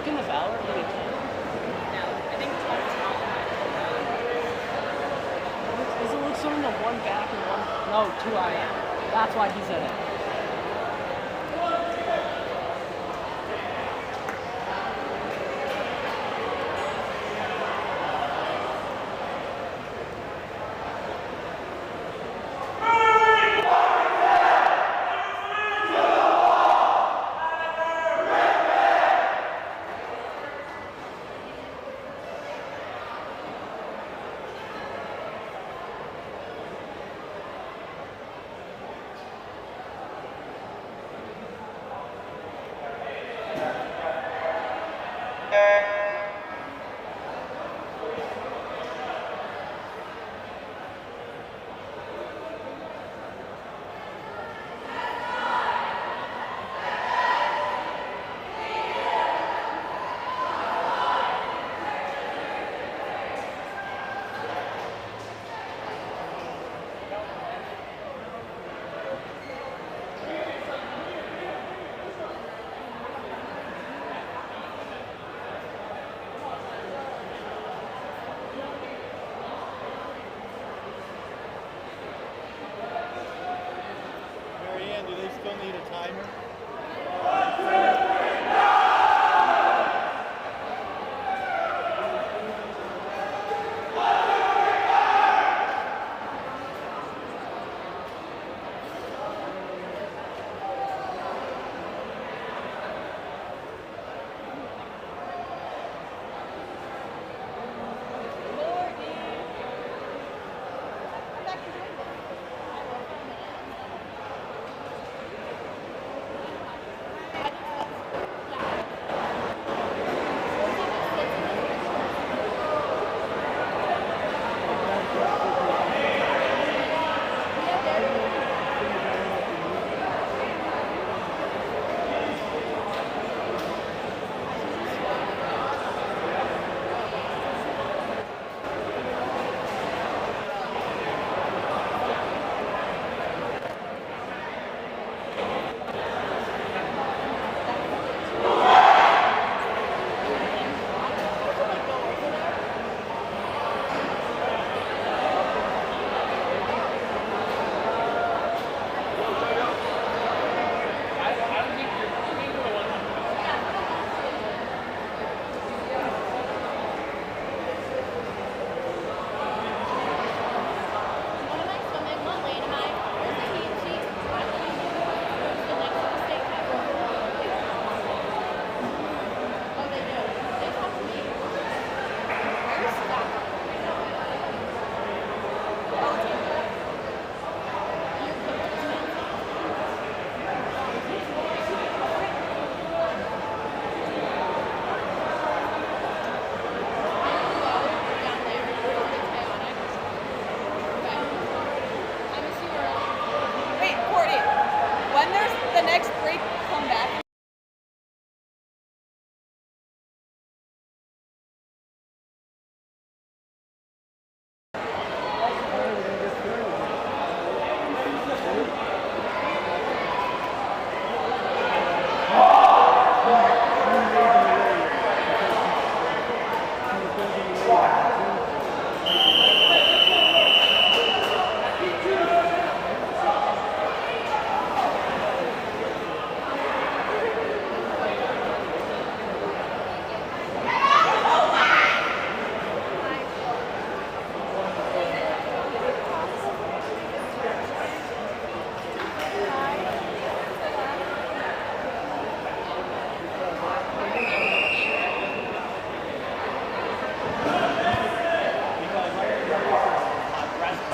look in the Valor? No, I think it's one small back. Does it look some in the one back and one? No, 2 IM. That's why he's in it. Do they still need a timer?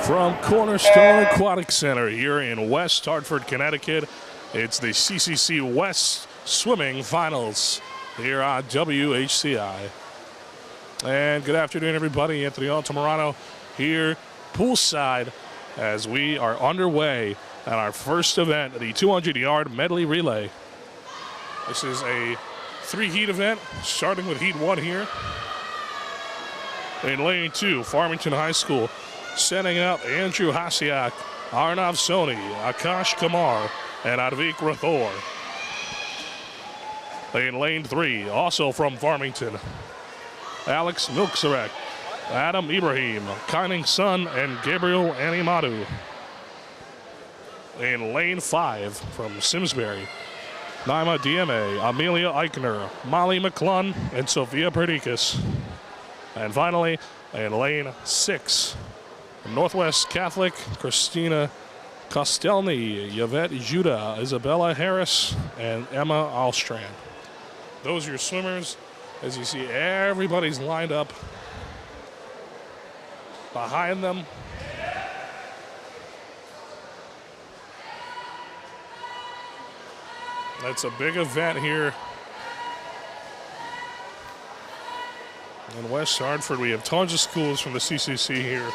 From Cornerstone Aquatic Center here in West Hartford, Connecticut, it's the CCC West Swimming Finals here on WHCI. And good afternoon, everybody. Anthony Altamirano here poolside as we are underway at our first event, the 200-yard medley relay. This is a 3-heat event, starting with heat 1 here. In lane 2, Farmington High School, sending out Andrew Hasiak, Arnav Soni, Akash Kumar, and Advik Rathore. In lane 3, also from Farmington, Alex Milksarek, Adam Ibrahim, Kining Sun, and Gabriel Animadu. In lane 5 from Simsbury, Naima DMA, Amelia Eichner, Molly McClung, and Sophia Perdikas. And finally, in lane 6, Northwest Catholic, Christina Kostelny, Yvette Judah, Isabella Harris, and Emma Alstrand. Those are your swimmers. As you see, everybody's lined up behind them. That's a big event here in West Hartford. We have tons of schools from the CCC here.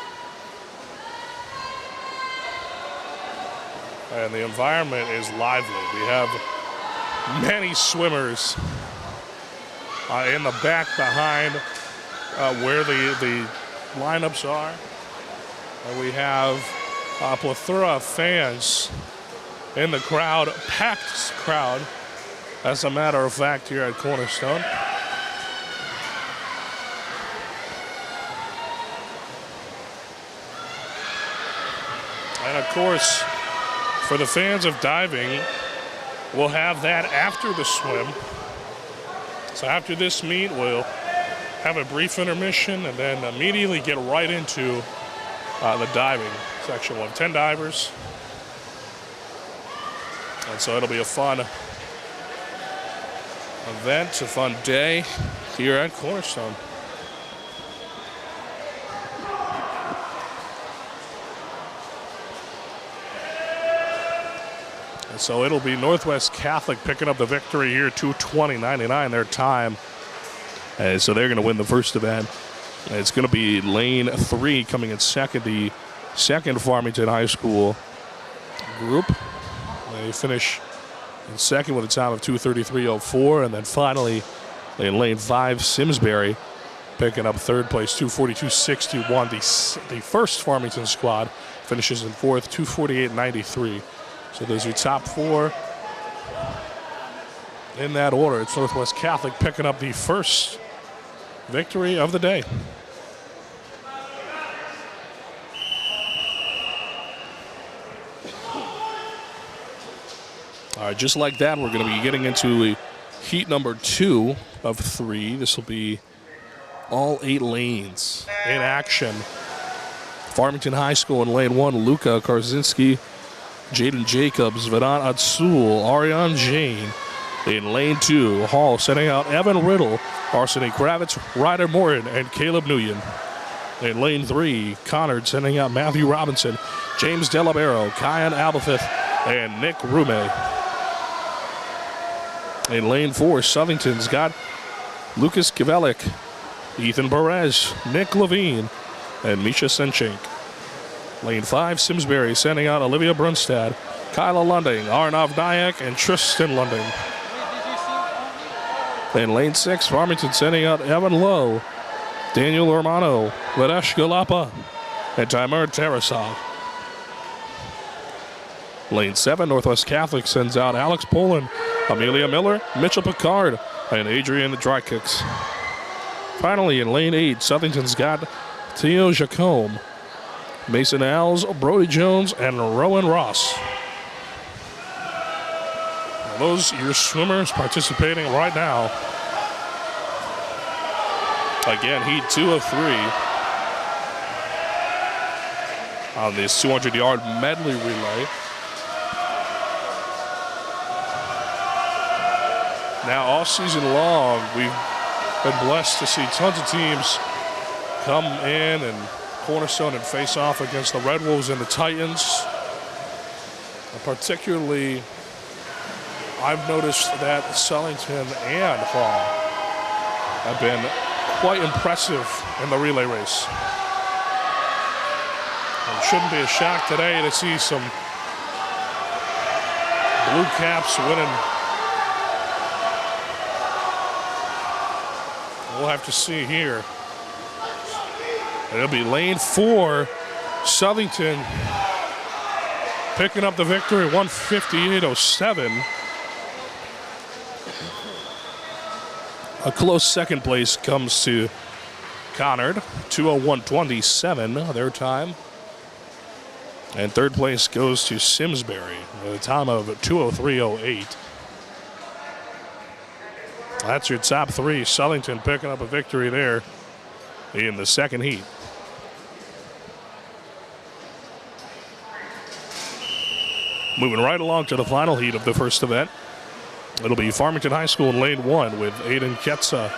And the environment is lively. We have many swimmers in the back behind where the lineups are. And we have a plethora of fans in the crowd, packed crowd, as a matter of fact, here at Cornerstone. And of course, for the fans of diving, we'll have that after the swim. So after this meet, we'll have a brief intermission and then immediately get right into the diving section. We'll have 10 divers. And so it'll be a fun event, a fun day here at Cornerstone. And so it'll be Northwest Catholic picking up the victory here, 2:20.99 their time. And so they're going to win the first event. And it's going to be lane 3 coming in second, the second Farmington High School group. They finish in second with a time of 2:33.04. And then finally, in lane 5, Simsbury picking up third place, 2:42.61. The first Farmington squad finishes in fourth, 2:48.93. So there's your top 4 in that order. It's Northwest Catholic picking up the first victory of the day. All right, just like that, we're going to be getting into heat number 2 of 3. This will be all 8 lanes in action. Farmington High School in lane 1, Luca Karzinski, Jaden Jacobs, Vedant Atsul, Ariane Jane. In lane 2, Hall sending out Evan Riddle, Arseny Kravitz, Ryder Morton, and Caleb Nguyen. In lane 3, Conard sending out Matthew Robinson, James Delabero, Kyan Albafith, and Nick Rume. In lane 4, Southington's got Lucas Kivelik, Ethan Perez, Nick Levine, and Misha Senchenk. Lane 5, Simsbury sending out Olivia Brunstad, Kyla Lunding, Arnav Nayak, and Tristan Lunding. In lane 6, Farmington sending out Evan Lowe, Daniel Hermano, Ladesh Galapa, and Timur Tarasov. Lane 7, Northwest Catholic sends out Alex Poland, Amelia Miller, Mitchell Picard, and Adrian Drykicks. Finally, in lane 8, Southington's got Theo Jacome, Mason Alls, Brody Jones, and Rowan Ross. Now those are your swimmers participating right now. Again, heat 2 of 3 on this 200-yard medley relay. Now, all season long, we've been blessed to see tons of teams come in and Cornerstone and face off against the Red Wolves and the Titans. And particularly, I've noticed that Sellington and Hall have been quite impressive in the relay race. It shouldn't be a shock today to see some Blue Caps winning. We'll have to see here. It'll be lane 4, Southington picking up the victory, 158.07. A close second place comes to Conard, 2:01.27 their time. And third place goes to Simsbury with a time of 2:03.08. That's your top three. Southington picking up a victory there in the second heat. Moving right along to the final heat of the first event. It'll be Farmington High School in lane 1 with Aiden Ketza,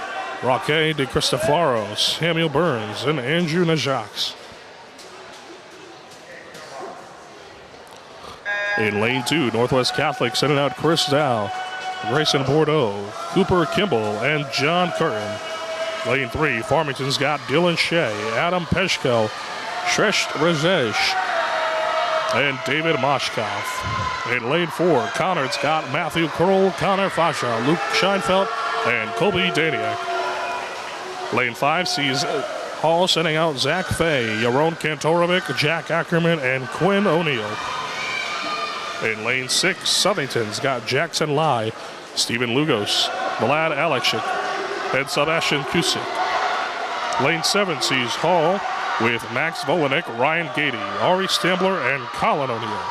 Roque de Cristofaro, Samuel Burns, and Andrew Najax. In lane 2, Northwest Catholic sending out Chris Dow, Grayson Bordeaux, Cooper Kimball, and John Curtin. Lane 3, Farmington's got Dylan Shea, Adam Peshko, Shresh Rajesh, and David Moshkoff. In lane 4, Conard's got Matthew Kroll, Connor Fasha, Luke Scheinfeld, and Colby Daniak. Lane 5 sees Hall sending out Zach Fay, Yaron Kantorovic, Jack Ackerman, and Quinn O'Neill. In lane 6, Southington's got Jackson Lai, Stephen Lugos, Vlad Alekshik, and Sebastian Kusik. Lane 7 sees Hall with Max Volanik, Ryan Gady, Ari Stambler, and Colin O'Neill.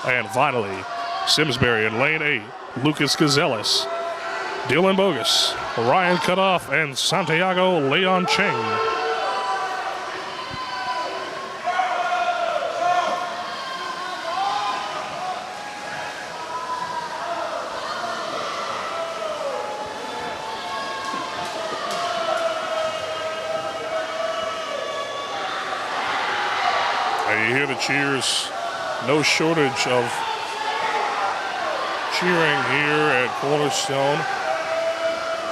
And finally, Simsbury in lane 8, Lucas Gazelles, Dylan Bogus, Ryan Cutoff, and Santiago Leon Cheng. You hear the cheers. No shortage of cheering here at Cornerstone.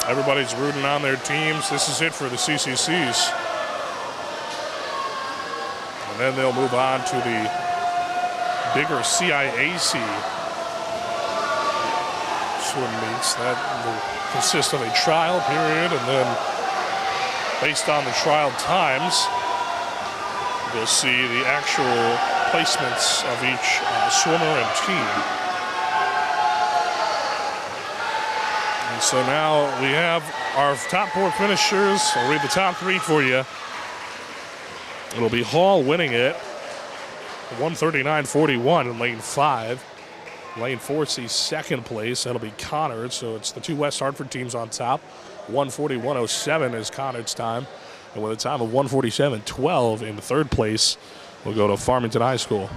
Everybody's rooting on their teams. This is it for the CCCs. And then they'll move on to the bigger CIAC swim meets. That will consist of a trial period, and then based on the trial times, you'll see the actual placements of each swimmer and team. And so now we have our top 4 finishers. I'll read the top 3 for you. It'll be Hall winning it, 139.41 in lane 5. Lane 4 sees second place. That'll be Conard, so it's the 2 West Hartford teams on top. 141.07 is Conard's time. And with a time of 147.12 in the third place, we'll go to Farmington High School.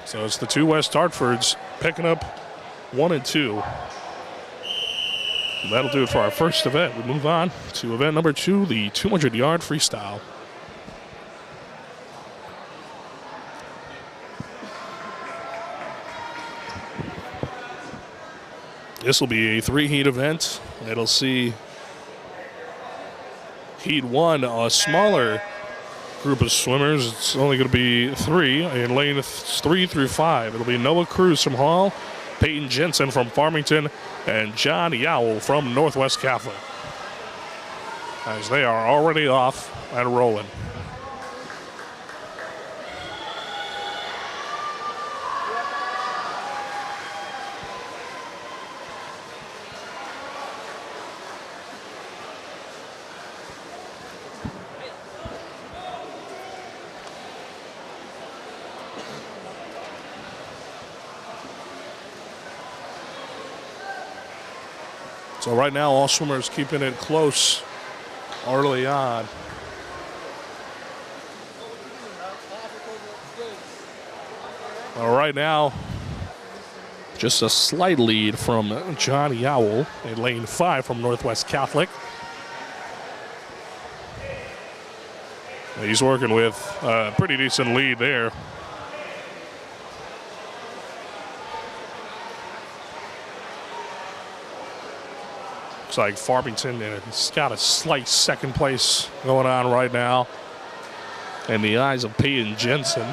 So it's the 2 West Hartfords picking up 1 and 2. And that'll do it for our first event. We move on to event number 2, the 200-yard freestyle. This will be a 3-heat event. It'll see Heat 1, a smaller group of swimmers. It's only going to be 3 in lane 3 through 5. It'll be Noah Cruz from Hall, Peyton Jensen from Farmington, and John Yowell from Northwest Catholic, as they are already off and rolling. So right now, all swimmers keeping it close early on. Right now, just a slight lead from John Yowell in lane 5 from Northwest Catholic. He's working with a pretty decent lead there. Looks like Farmington has got a slight second place going on right now in the eyes of Peyton Jensen.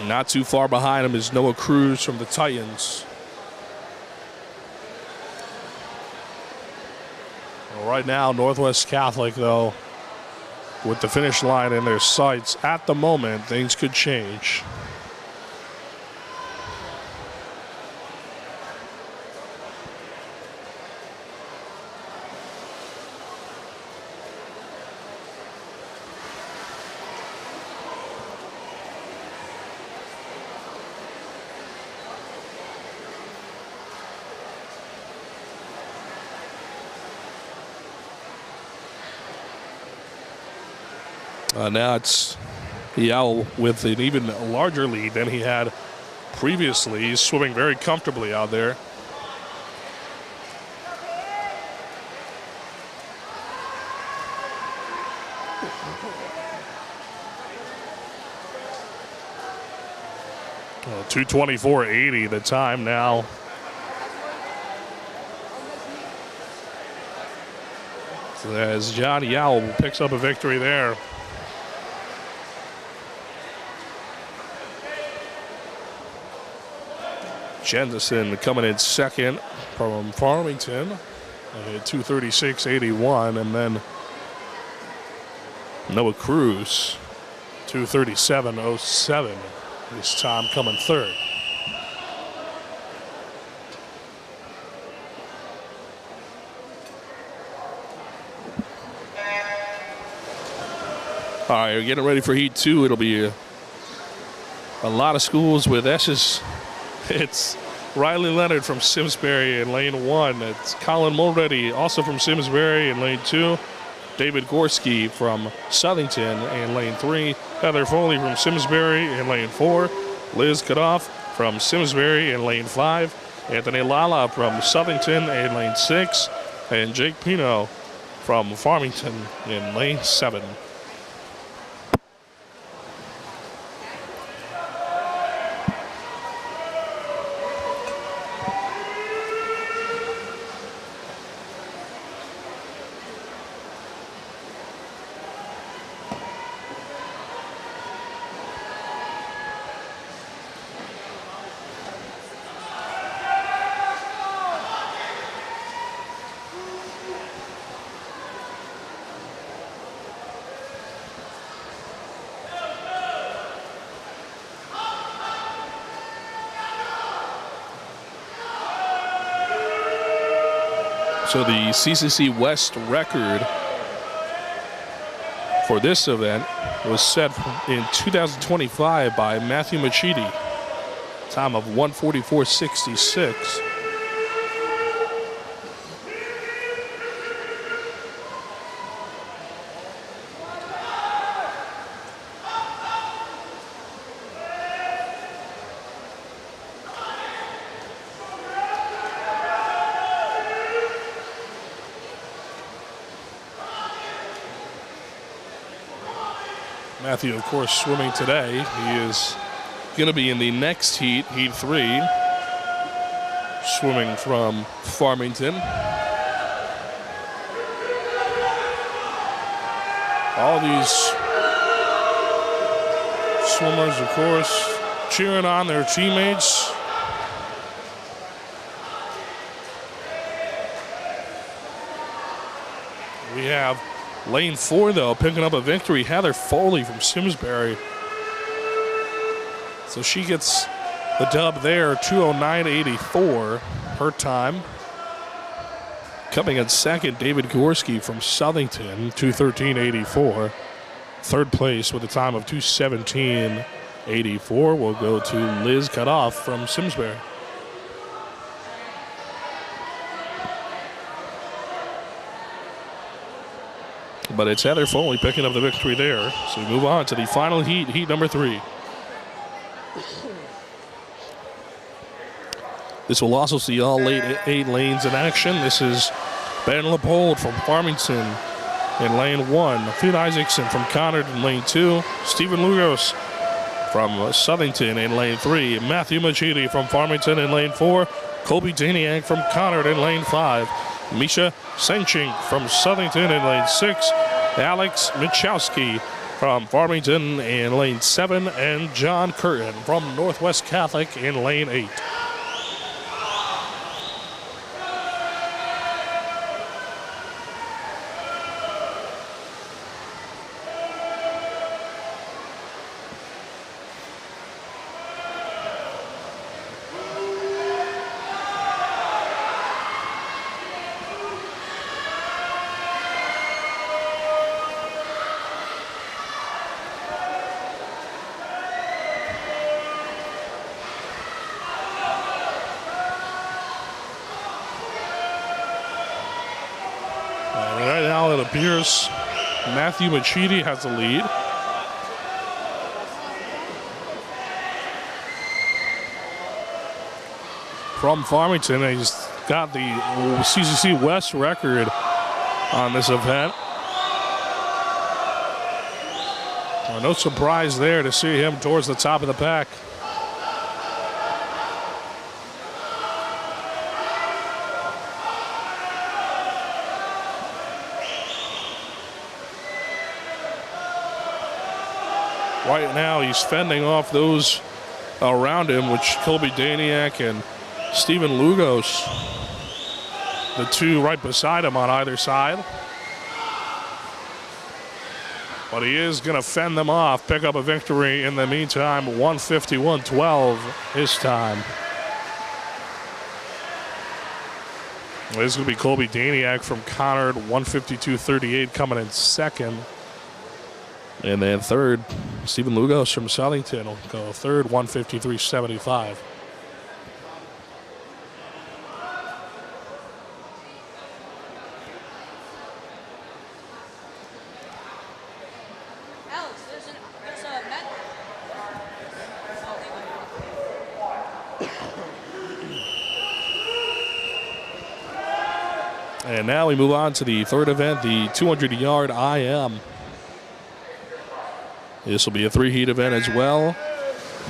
Not too far behind him is Noah Cruz from the Titans. Well, right now, Northwest Catholic, though, with the finish line in their sights at the moment, things could change. Now it's Yao with an even larger lead than he had previously. He's swimming very comfortably out there. Well, 2:24.80 the time now. So as John Yao picks up a victory there. Jendison coming in second from Farmington at 2:36.81, and then Noah Cruz 2:37.07. This time coming third. All right, we're getting ready for Heat 2. It'll be a lot of schools with S's. It's Riley Leonard from Simsbury in lane 1. It's Colin Mulready, also from Simsbury in lane 2. David Gorski from Southington in lane 3. Heather Foley from Simsbury in lane 4. Liz Cutoff from Simsbury in lane 5. Anthony Lala from Southington in lane 6. And Jake Pino from Farmington in lane 7. So the CCC West record for this event was set in 2025 by Matthew Machidi, time of 1:44.66. Matthew, of course, swimming today. He is going to be in the next heat, Heat 3, swimming from Farmington. All these swimmers, of course, cheering on their teammates. We have lane 4, though, picking up a victory. Heather Foley from Simsbury. So she gets the dub there, 2:09.84 her time. Coming in second, David Gorski from Southington, 2:13.84. Third place with a time of 2:17.84 will go to Liz Cutoff from Simsbury. But it's Heather Foley picking up the victory there. So we move on to the final heat, heat number 3. This will also see all 8 lanes in action. This is Ben Leopold from Farmington in lane 1. Finn Isaacson from Conard in lane 2. Stephen Lugos from Southington in lane 3. Matthew Machidi from Farmington in lane 4. Colby Daniak from Conard in lane 5. Misha Senching from Southington in lane 6. Alex Michowski from Farmington in lane 7. And John Curtin from Northwest Catholic in lane 8. now it appears Matthew Machidi has the lead. From Farmington, he's got the CCC West record on this event. Well, no surprise there to see him towards the top of the pack. Right now, he's fending off those around him, which Colby Daniak and Stephen Lugos, the two right beside him on either side. But he is going to fend them off, pick up a victory in the meantime. 151.12 his time. This is going to be Colby Daniak from Conard, 152.38 coming in second. And then third, Stephen Lugos from Southington will go third, 153.75. Alex, there's a medley. And now we move on to the third event, the 200-yard IM. This will be a three-heat event as well.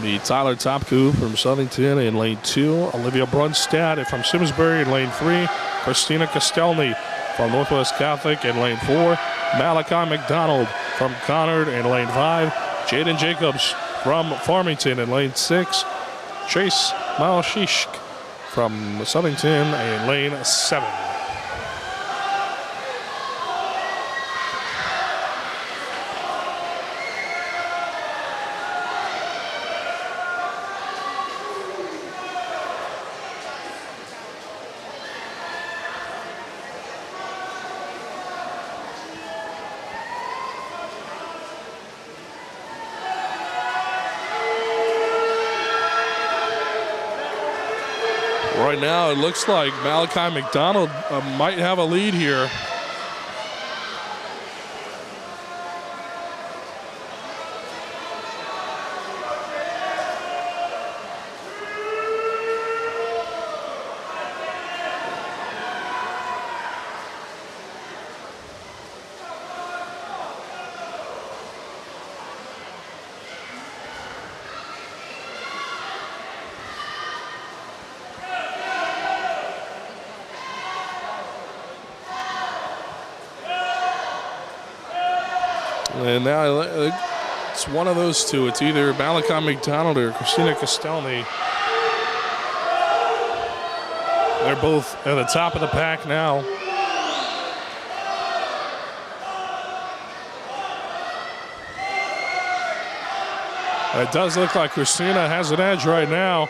The Tyler Topku from Southington in lane 2, Olivia Brunstad from Simsbury in lane 3, Christina Castelny from Northwest Catholic in lane 4, Malachi McDonald from Conard in lane 5, Jaden Jacobs from Farmington in lane 6, Chase Malashishk from Southington in lane 7. Right now, it looks like Malachi McDonald might have a lead here. And now it's one of those two. It's either Malachi McDonald or Christina Castelny. They're both at the top of the pack now. It does look like Christina has an edge right now.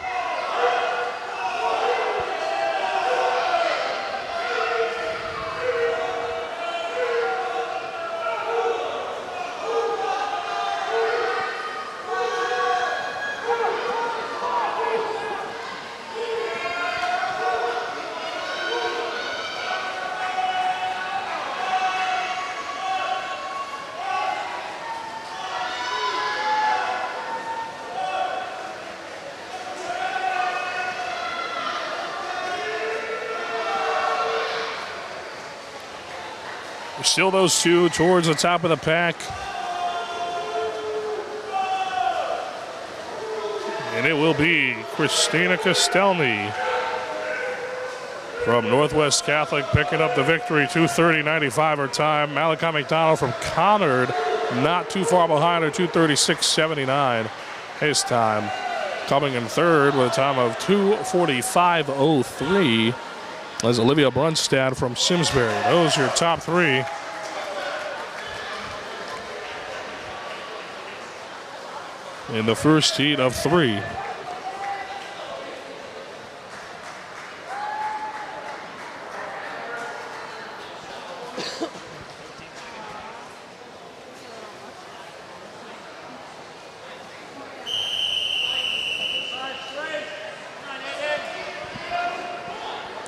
Still those two towards the top of the pack. And it will be Christina Castelny from Northwest Catholic picking up the victory, 2:30.95 her time. Malachi McDonald from Conard not too far behind her, 2:36.79 his time. Coming in third with a time of 2:45.03 as Olivia Brunstad from Simsbury. Those are your top three. In the first heat of 3.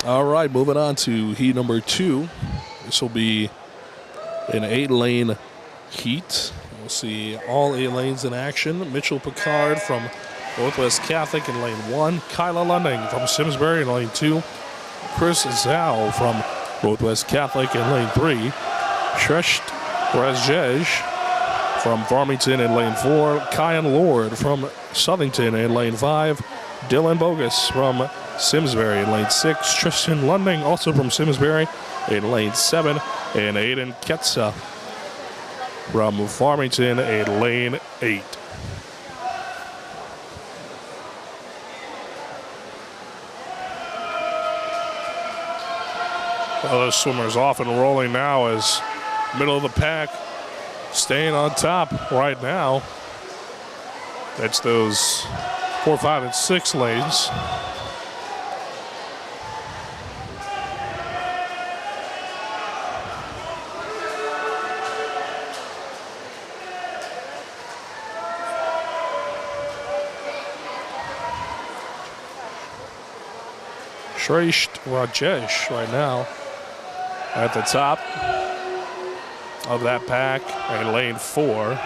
All right, moving on to heat number 2. This will be an 8-lane heat. We'll see all 8 lanes in action. Mitchell Picard from Northwest Catholic in lane 1. Kyla Lunding from Simsbury in lane 2. Chris Zhao from Northwest Catholic in lane 3. Shresht Razej from Farmington in lane 4. Kyan Lord from Southington in lane 5. Dylan Bogus from Simsbury in lane 6. Tristan Lunding also from Simsbury in lane 7. And Aiden Ketsa from Farmington in lane 8. Other swimmers off and rolling now as middle of the pack staying on top right now. That's those 4, 5, and 6 lanes. Shresht Rajesh right now at the top of that pack in lane 4.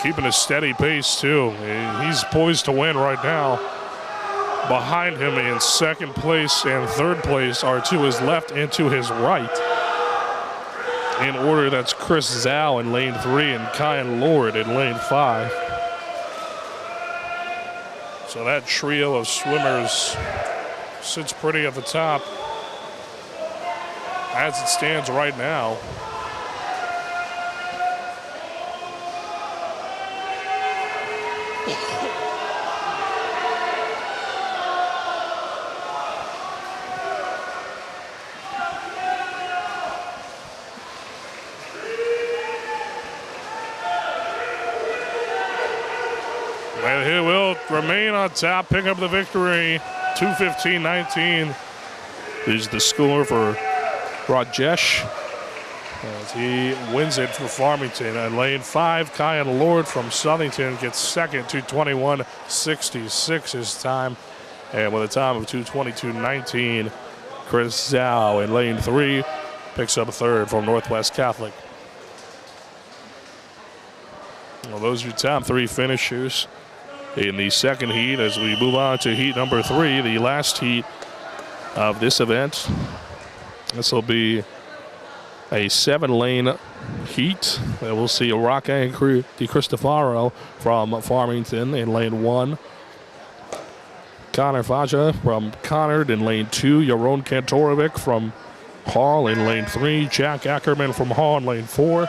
Keeping a steady pace too. He's poised to win right now. Behind him in second place and third place are to his left and to his right. In order, that's Chris Zhao in lane 3 and Kyan Lord in lane 5. So that trio of swimmers sits pretty at the top as it stands right now. And he will remain on top, pick up the victory. 2:15.19 is the score for Rajesh as he wins it for Farmington. And lane 5, Kyan Lord from Southington gets second, 2:21.66 his time. And with a time of 2:22.19, Chris Zhao in lane 3 picks up third from Northwest Catholic. Well, those are your top 3 finishers in the second heat as we move on to heat number 3, the last heat of this event. This will be a 7-lane heat. And we'll see Roque Di Cristofaro from Farmington in lane 1. Connor Faja from Conard in lane 2. Yaron Kantorovic from Hall in lane 3. Jack Ackerman from Hall in lane 4.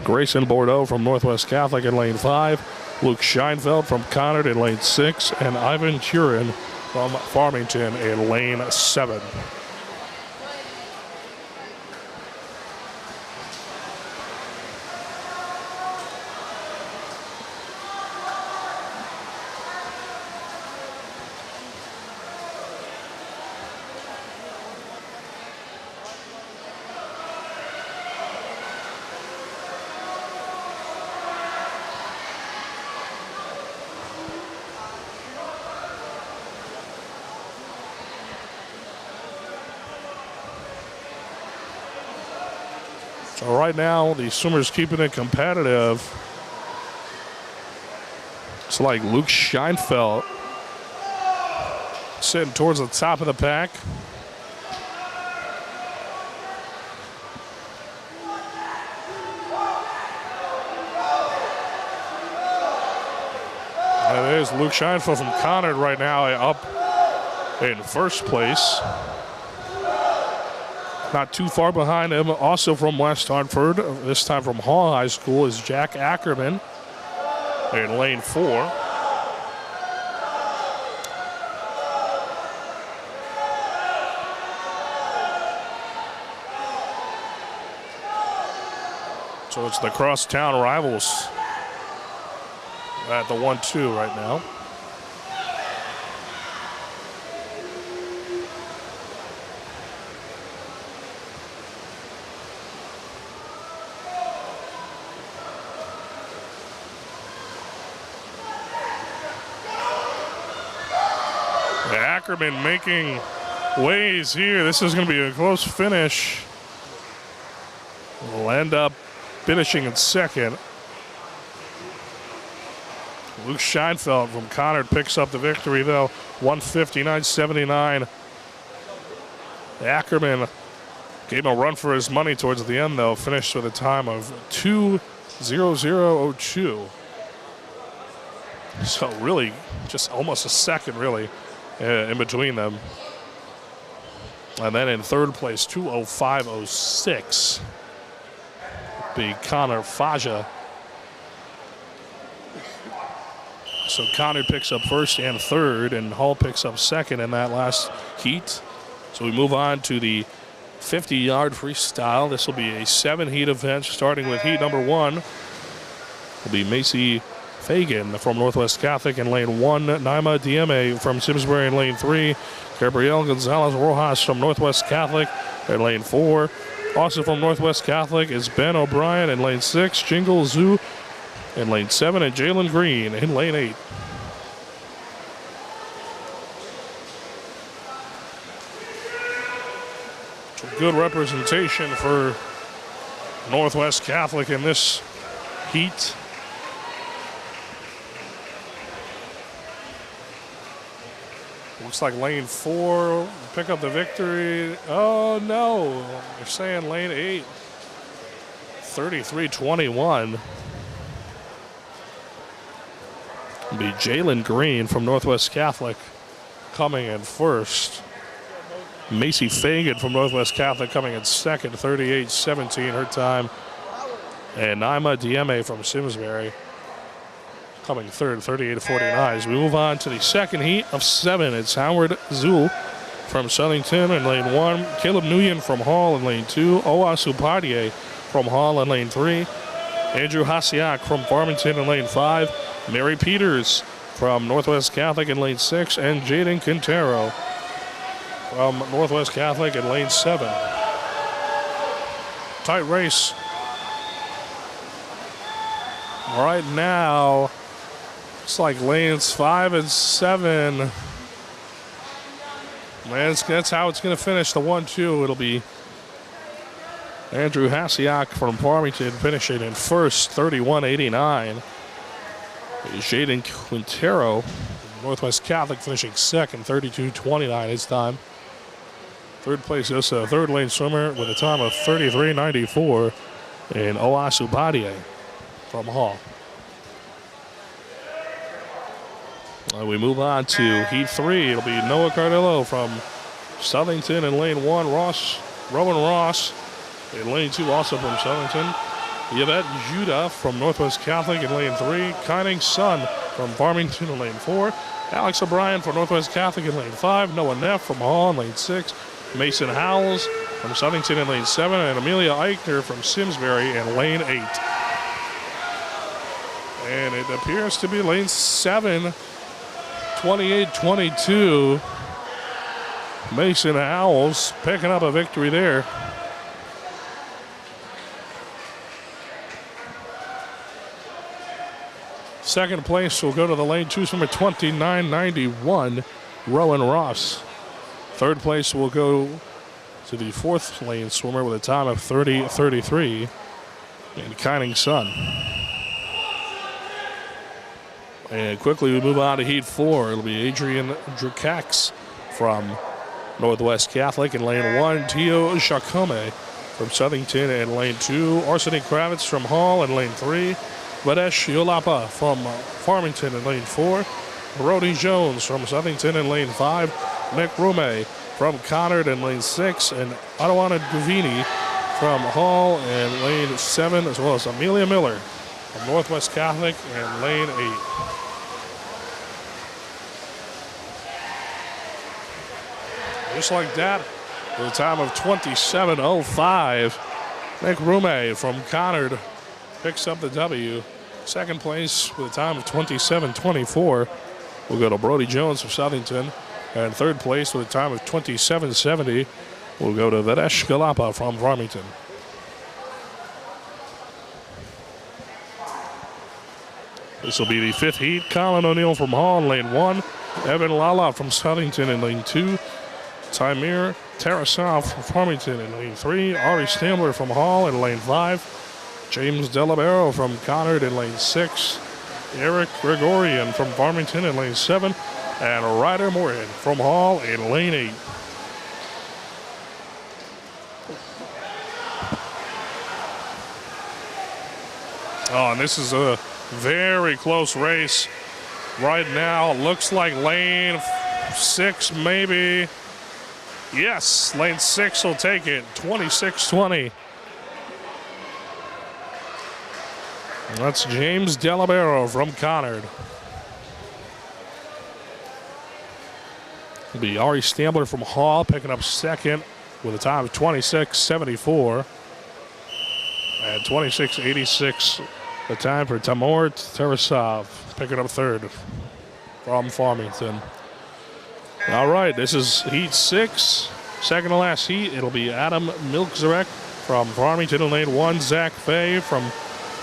Grayson Bordeaux from Northwest Catholic in lane 5. Luke Scheinfeld from Conard in lane 6. And Ivan Turin from Farmington in lane 7. So right now, the swimmers keeping it competitive. It's like Luke Scheinfeld sitting towards the top of the pack. And there's Luke Scheinfeld from Conard right now up in first place. Not too far behind him, also from West Hartford, this time from Hall High School, is Jack Ackerman in lane 4. So it's the crosstown rivals at the 1-2 right now. Ackerman making ways here. This is going to be a close finish. Will end up finishing in second. Luke Scheinfeld from Conard picks up the victory, though, 159.79. Ackerman gave him a run for his money towards the end, though, finished with a time of 2:00:02. So really, just almost a second, really, in between them. And then in third place, 2:05:06, be Connor Faja. So Conard picks up first and third, and Hall picks up second in that last heat. So we move on to the 50-yard freestyle. This will be a 7-heat event, starting with heat number 1. Will be Macy Fagan from Northwest Catholic in lane 1, Naima Dieme from Simsbury in lane 3, Gabriel Gonzalez Rojas from Northwest Catholic in lane 4. Also from Northwest Catholic is Ben O'Brien in lane 6, Jingle Zhu in lane 7, and Jalen Green in lane 8. So good representation for Northwest Catholic in this heat. Looks like lane 4 pick up the victory. Oh no, they're saying lane 8. 33-21. Be Jalen Green from Northwest Catholic coming in first. Macy Fagan from Northwest Catholic coming in second, 38-17 her time. And Naima Dieme from Simsbury coming third, 38-49. As we move on to the second heat of 7, it's Howard Zul from Southington in lane 1, Caleb Nguyen from Hall in lane 2, Owasu Padier from Hall in lane 3, Andrew Hasiak from Farmington in lane 5, Mary Peters from Northwest Catholic in lane 6, and Jaden Quintero from Northwest Catholic in lane 7. Tight race. Right now, it's like lanes 5 and 7. Man, that's how it's going to finish. The 1-2, it'll be Andrew Hasiak from Farmington finishing in first, 31-89. Jaden Quintero, Northwest Catholic, finishing second, 32-29 his time. Third place goes to a third lane swimmer with a time of 33-94 in Owasu Padier from Hall. We move on to heat 3. It'll be Noah Cardillo from Southington in lane 1, Rowan Ross in lane 2, also from Southington. Yvette Judah from Northwest Catholic in lane 3. Kining Sun from Farmington in lane 4. Alex O'Brien from Northwest Catholic in lane 5. Noah Neff from Hall in lane 6. Mason Howells from Southington in lane 7. And Amelia Eichner from Simsbury in lane 8. And it appears to be lane 7, 28-22. Mason Howells picking up a victory there. Second place will go to the lane 2 swimmer, 29.91, Rowan Ross. Third place will go to the fourth lane swimmer with a time of 30.33, and Kining Sun. And quickly we move on to heat 4. It'll be Adrian Drukax from Northwest Catholic in lane 1, Tio Chacome from Southington in lane 2, Arseny Kravitz from Hall in lane 3, Vadesh Yolapa from Farmington in lane 4. Brody Jones from Southington in lane 5. Nick Rume from Conard in lane 6. And Adawana Duvini from Hall in lane 7, as well as Amelia Miller from Northwest Catholic in lane 8. Just like that, with a time of 27.05, Nick Rume from Conard picks up the W. Second place with a time of 27.24 will go to Brody Jones from Southington. And third place with a time of 27.70 will go to Vadesh Galapa from Farmington. This will be the fifth heat. Colin O'Neill from Hall in lane 1. Evan Lala from Southington in lane 2. Timir Tarasov from Farmington in lane 3. Ari Stambler from Hall in lane 5. James Delabero from Conard in lane 6. Eric Gregorian from Farmington in lane 7. And Ryder Morton from Hall in lane 8. Oh, and this is a very close race right now. Looks like lane 6 maybe. Yes, lane 6 will take it. 26-20. That's James Delabero from Conard. It'll be Ari Stambler from Hall picking up second with a time of 26:74. And 26:86, the time for Timur Tarasov picking up third from Farmington. All right, this is heat 6, second to last heat. It'll be Adam Milczarek from Farmington in lane 1, Zach Fay from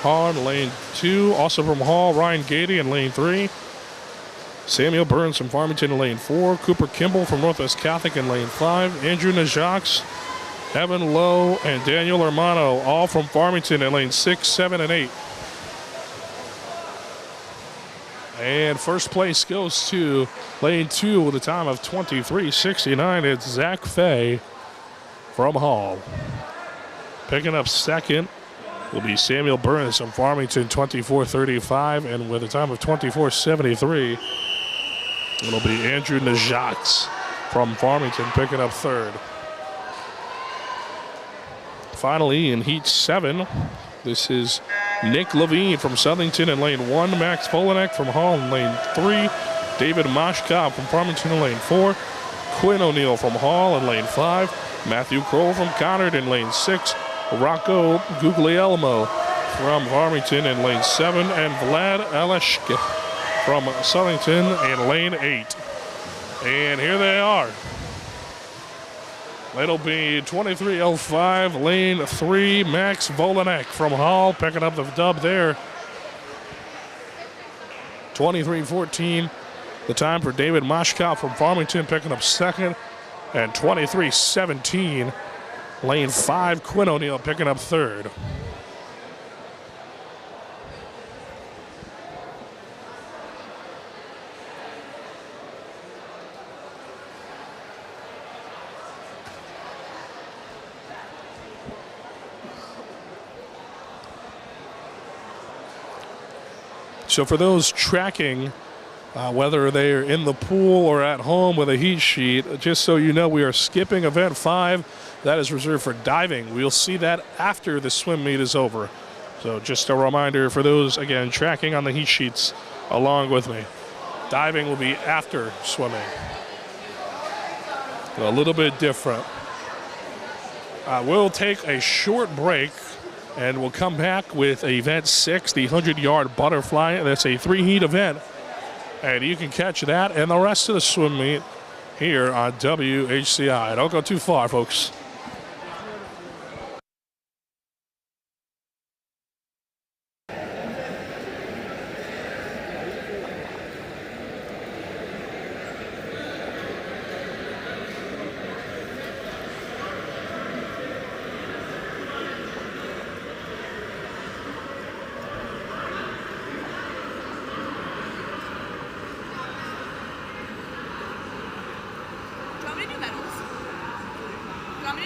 Hall in lane 2, also from Hall, Ryan Gady in lane 3, Samuel Burns from Farmington in lane 4, Cooper Kimball from Northwest Catholic in lane 5, Andrew Najaks, Evan Lowe, and Daniel Hermano, all from Farmington in lane 6, 7, and 8. And first place goes to lane 2 with a time of 23:69. It's Zach Fay from Hall. Picking up second will be Samuel Burns from Farmington, 24:35. And with a time of 24:73, it'll be Andrew Najats from Farmington picking up third. Finally, in heat 7, this is Nick Levine from Southington in lane 1, Max Polanek from Hall in lane 3, David Mashkov from Farmington in lane 4, Quinn O'Neill from Hall in lane 5, Matthew Kroll from Conard in lane 6, Rocco Guglielmo from Farmington in lane 7, and Vlad Aleshke from Southington in lane 8. And here they are. It'll be 23:05, lane 3, Max Volanek from Hall picking up the dub there. 23:14, the time for David Mashkov from Farmington picking up second. And 23:17, lane 5, Quinn O'Neill picking up third. So for those tracking, whether they're in the pool or at home with a heat sheet, just so you know, we are skipping event 5. That is reserved for diving. We'll see that after the swim meet is over. So just a reminder for those, again, tracking on the heat sheets along with me. Diving will be after swimming. A little bit different. We'll take a short break. And we'll come back with event 6, the 100-yard butterfly. That's a 3-heat event. And you can catch that and the rest of the swim meet here on WHCI. Don't go too far, folks. Do you want me to do medals? Do you want me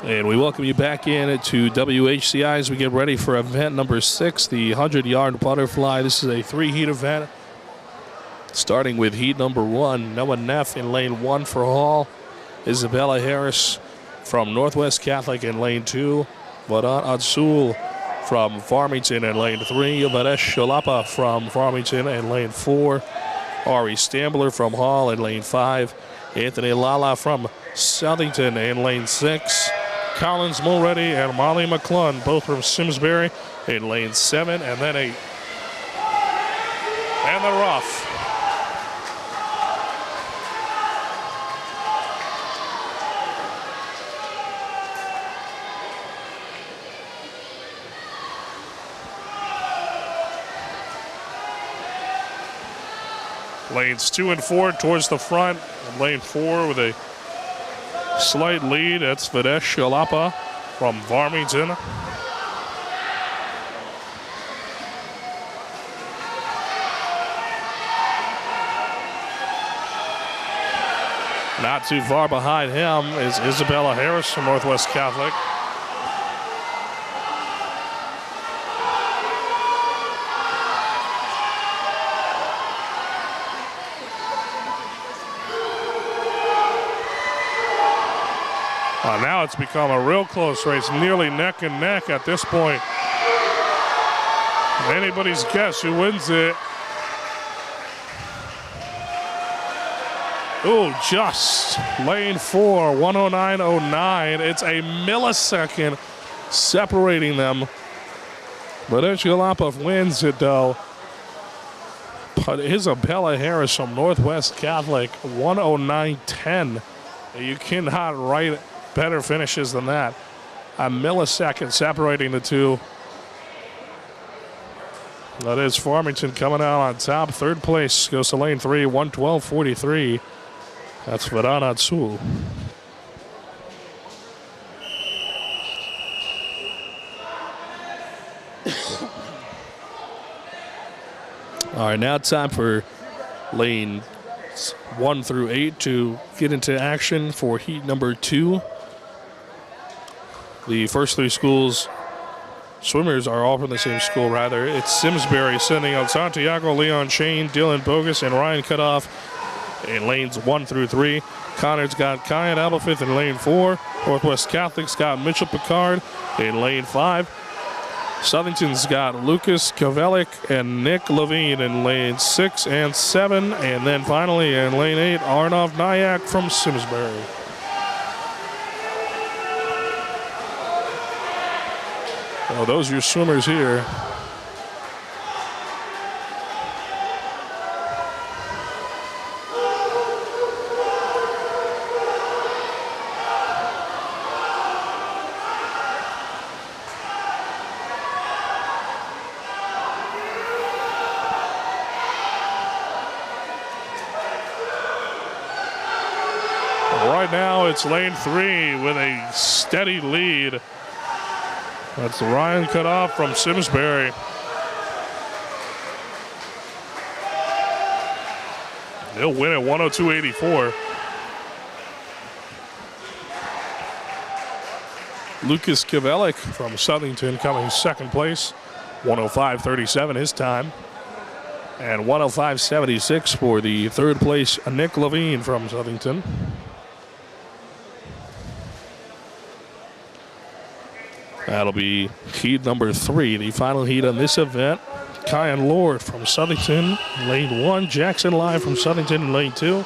And we welcome you back in to WHCI as we get ready for event number 6, the 100-yard butterfly. This is a 3-heat event, starting with heat number 1. Noah Neff in lane 1 for Hall. Isabella Harris from Northwest Catholic in lane 2. Vadan Adsul from Farmington in lane 3. Vadesh Shalapa from Farmington in lane 4. Ari Stambler from Hall in lane 5. Anthony Lala from Southington in lane 6. Collins Mulready and Molly McClung, both from Simsbury, in lane 7, and then 8. And the rough. Lanes 2 and 4 towards the front. And lane 4 with a slight lead. That's Vadesh Shalapa from Farmington. Not too far behind him is Isabella Harris from Northwest Catholic. Now it's become a real close race, nearly neck and neck at this point. Anybody's guess who wins it. Ooh, just lane 4, 109.09. It's a millisecond separating them. But Jalapa wins it though. But Isabella Harris from Northwest Catholic, 109.10. You cannot write better finishes than that. A millisecond separating the two. That is Farmington coming out on top. Third place goes to lane 3, 112.43. That's Vadan Adsul. All right, now time for lane 1 through 8 to get into action for heat number 2. The first 3 schools, swimmers are all from the same school, rather. It's Simsbury sending out Santiago, Leon Shane, Dylan Bogus, and Ryan Cutoff in lanes 1 through 3. Conard's got Kyan Abelfith in lane 4. Northwest Catholic's got Mitchell Picard in lane 5. Southington's got Lucas Kavelik and Nick Levine in lane 6 and 7. And then finally in lane 8, Arnav Nayak from Simsbury. Oh, those are your swimmers here. right now, it's lane 3 with a steady lead. That's Ryan cut off from Simsbury. He'll win at 102.84. Lucas Kvelik from Southington coming second place. 105.37 his time. And 105.76 for the third place, Nick Levine from Southington. That'll be heat number 3, the final heat on this event. Kyan Lord from Southington, lane 1. Jackson Live from Southington in lane 2.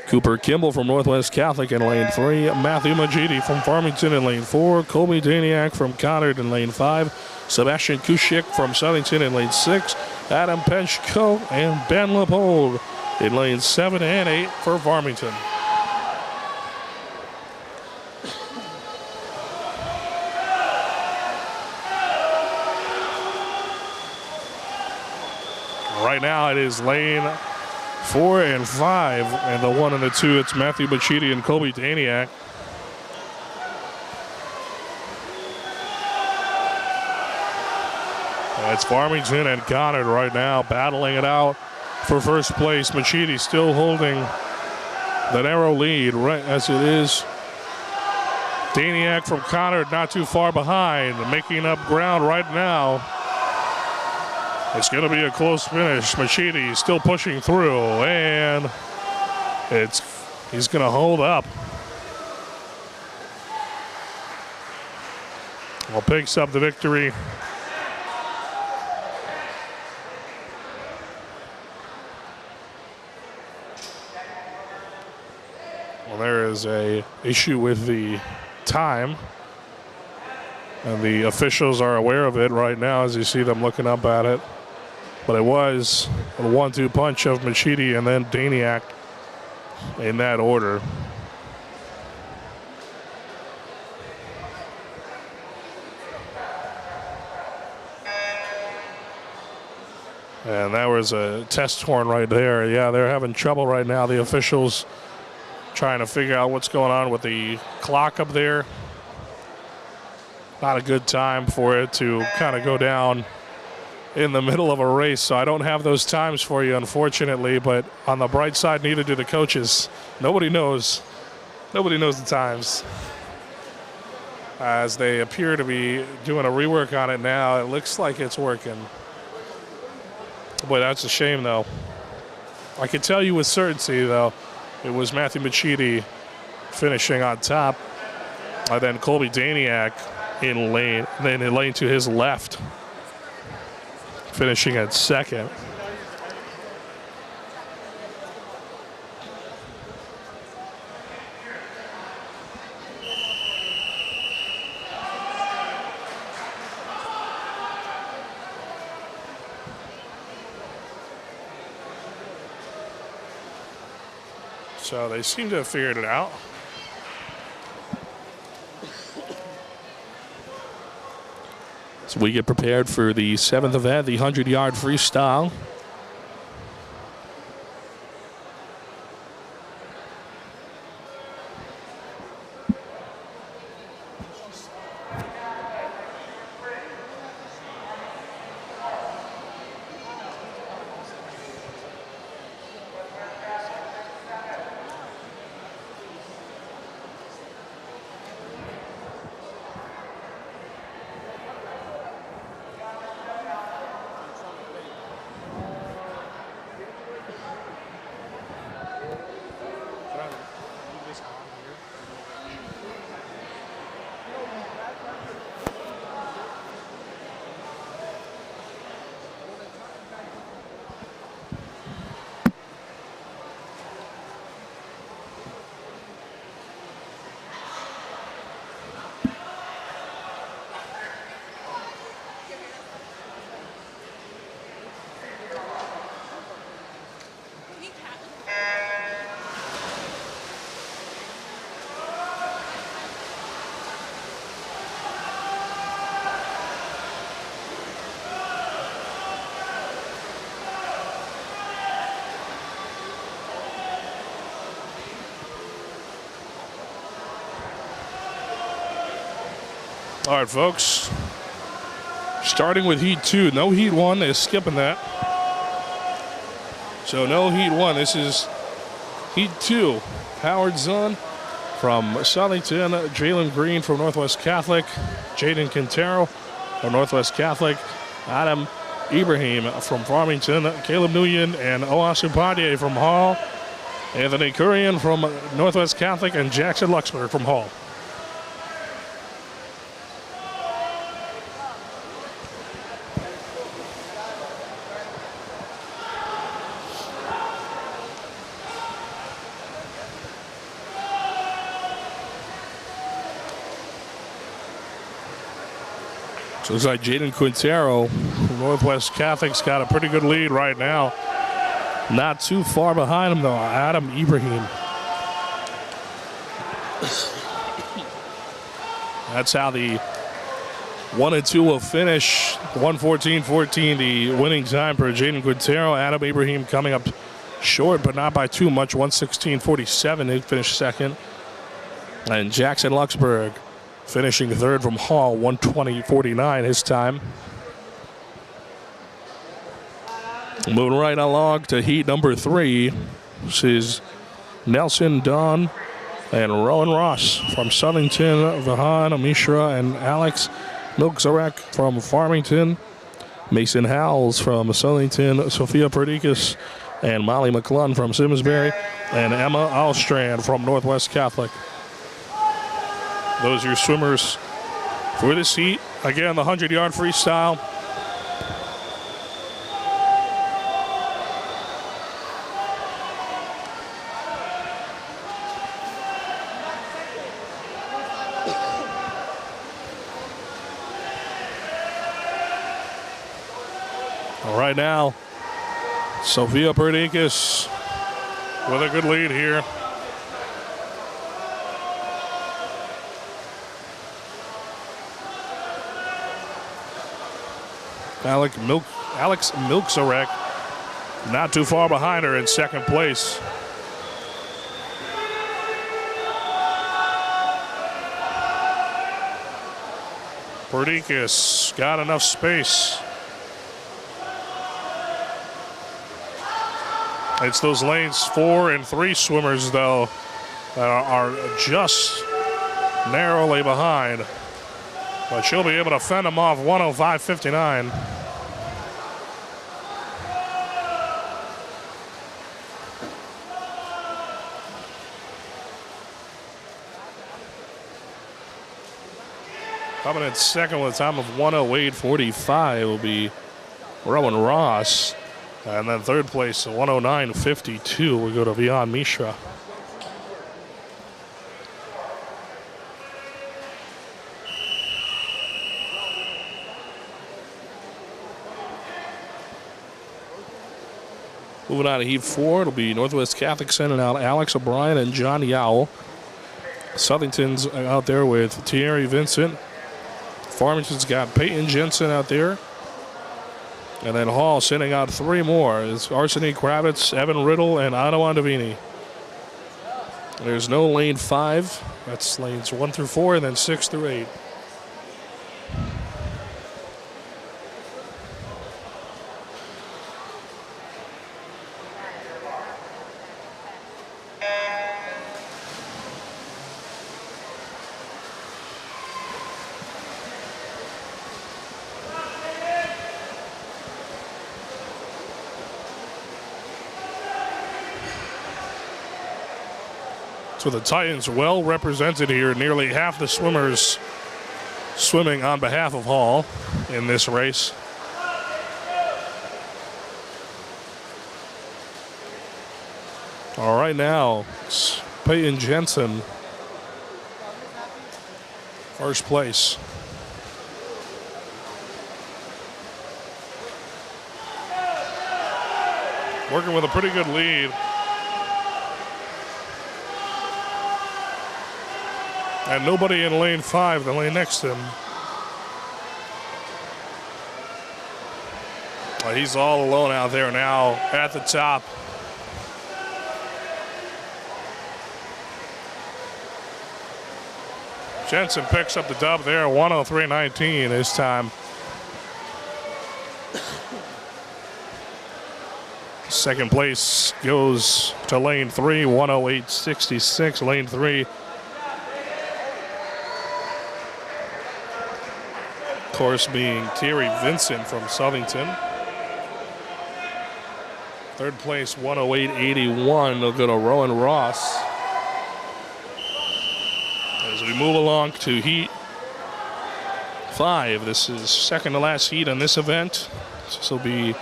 Cooper Kimball from Northwest Catholic in lane 3. Matthew Majidi from Farmington in lane 4. Colby Daniak from Conard in lane 5. Sebastian Kushik from Southington in lane 6. Adam Penchko and Ben Leopold in lane 7 and 8 for Farmington. Right now it is lane 4 and 5, and the 1 and the 2, it's Matthew Bachidi and Colby Daniak. It's Farmington and Conard right now battling it out for first place. Machidi still holding the narrow lead right as it is. Daniak from Conard not too far behind, making up ground right now. It's going to be a close finish. Machidi still pushing through, and he's going to hold up. Well, picks up the victory. Well, there is a issue with the time, and the officials are aware of it right now as you see them looking up at it. But it was a 1-2 punch of Machidi and then Daniak in that order. And that was a test horn right there. Yeah, they're having trouble right now. The officials trying to figure out what's going on with the clock up there. Not a good time for it to kind of go down in the middle of a race, so I don't have those times for you, unfortunately, but on the bright side, neither do the coaches. Nobody knows the times. As they appear to be doing a rework on it now, it looks like it's working. Boy, that's a shame, though. I can tell you with certainty, though, it was Matthew Machidi finishing on top, and then Colby Daniak in lane to his left, finishing at second. So they seem to have figured it out. So we get prepared for the 7th event, the 100-yard freestyle. All right, folks. Starting with heat 2. No heat 1. They're skipping that. So no heat 1. This is heat 2. Howard Zahn from Southington. Jalen Green from Northwest Catholic. Jaden Quintero from Northwest Catholic. Adam Ibrahim from Farmington. Caleb Nguyen and Owasu Padye from Hall. Anthony Kurian from Northwest Catholic. And Jackson Luxembourg from Hall. So it looks like Jaden Quintero from Northwest Catholic's got a pretty good lead right now. Not too far behind him, though, Adam Ibrahim. That's how the 1 and 2 will finish. 1:14.14, the winning time for Jaden Quintero. Adam Ibrahim coming up short, but not by too much. 1:16.47, he finished second. And Jackson Luxembourg finishing third from Hall, 1:20.49 his time. Moving right along to heat number 3. This is Nelson Dunn and Rowan Ross from Southington, Vahan Mishra and Alex Milczarek from Farmington. Mason Howells from Southington, Sophia Perdikas and Molly McClung from Simsbury, and Emma Alstrand from Northwest Catholic. Those are your swimmers for this heat. Again, the 100-yard freestyle. All right, now, Sophia Perdikas with a good lead here. Alex Milczarek not too far behind her in second place. Perdikas got enough space. It's those lanes 4 and 3 swimmers, though, that are just narrowly behind. But she'll be able to fend them off. 1:05.59. Coming in second with a time of 1:08.45 will be Rowan Ross. And then third place, 1:09.52, we go to Vian Mishra. Moving on to heat 4, it'll be Northwest Catholic sending out Alex O'Brien and John Yowell. Southington's out there with Thierry Vincent. Farmington's got Peyton Jensen out there. And then Hall sending out 3 more. It's Arsene Kravitz, Evan Riddle, and Otto Andavini. There's no lane 5. That's lanes 1 through 4, and then 6 through 8. So the Titans well represented here. Nearly half the swimmers swimming on behalf of Hall in this race. All right, now it's Peyton Jensen, first place. Working with a pretty good lead. And nobody in lane 5, the lane next to him. Well, he's all alone out there now at the top. Jensen picks up the dub there, 103.19 this time. Second place goes to lane 3, 108.66. Lane 3. Of course, being Terry Vincent from Southington. Third place, 108.81. They'll go to Rowan Ross. As we move along to heat 5, this is second to last heat in this event. This will be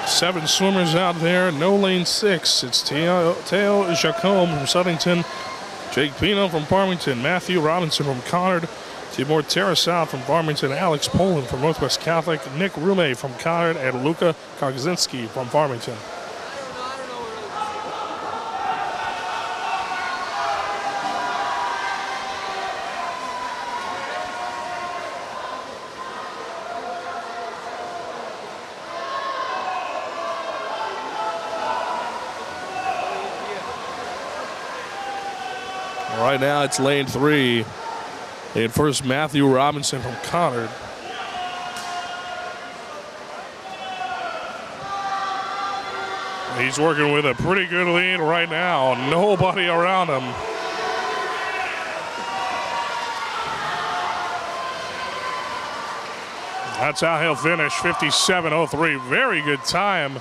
7 swimmers out there. No lane 6. It's Teo Jacome from Southington, Jake Pino from Farmington, Matthew Robinson from Conard, Timur Terasal from Farmington, Alex Poland from Northwest Catholic, Nick Rume from Conard, and Luka Karzinski from Farmington. Right now it's lane 3. And first, Matthew Robinson from Conard. He's working with a pretty good lead right now. Nobody around him. That's how he'll finish, 57.03. Very good time.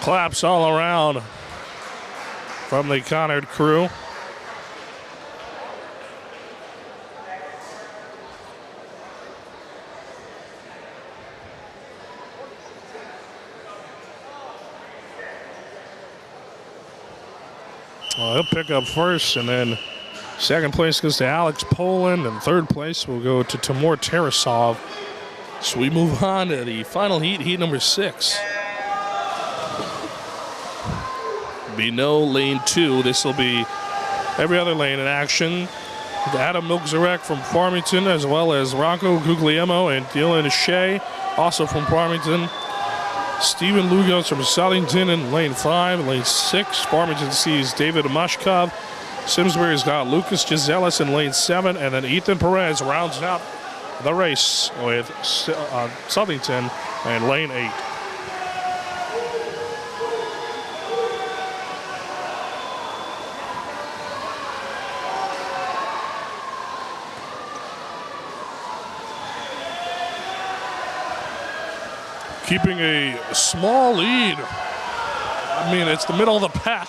Claps all around from the Conard crew. Well, he'll pick up first, and then second place goes to Alex Poland, and third place will go to Timur Tarasov. So we move on to the final heat, heat number 6. Be no lane 2. This will be every other lane in action. Adam Milczarek from Farmington, as well as Rocco Guglielmo and Dylan Shea, also from Farmington. Stephen Lugos from Southington in lane 5. Lane 6, Farmington sees David Mashkov. Simsbury's got Lucas Giselis in lane 7, and then Ethan Perez rounds out the race with Southington in lane 8. Keeping a small lead. I mean, it's the middle of the pack.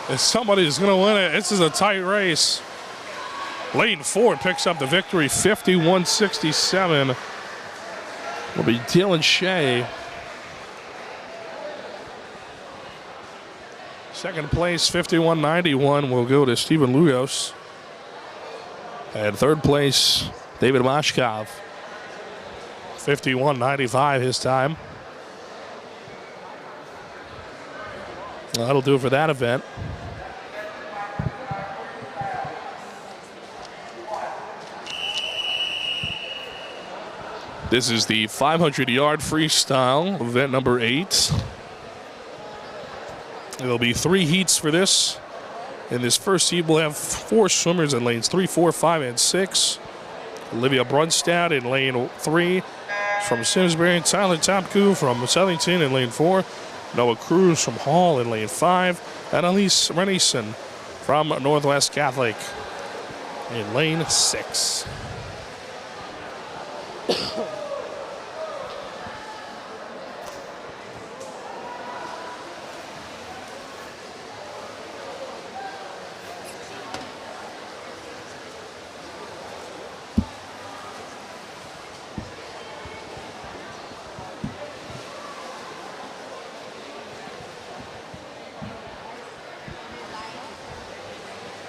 If somebody's going to win it, this is a tight race. Lane 4 picks up the victory, 51.67. Will be Dylan Shea. Second place, 51.91, will go to Stephen Lugos. And third place, David Mashkov. 51.95 his time. Well, that'll do it for that event. This is the 500-yard freestyle, event number 8. There'll be 3 heats for this. In this first heat, we'll have 4 swimmers in lanes 3, 4, 5, and 6. Olivia Brunstad in lane 3 from Simsbury. Tyler Topku from Southington in lane 4. Noah Cruz from Hall in lane 5. And Elise Renison from Northwest Catholic in lane 6.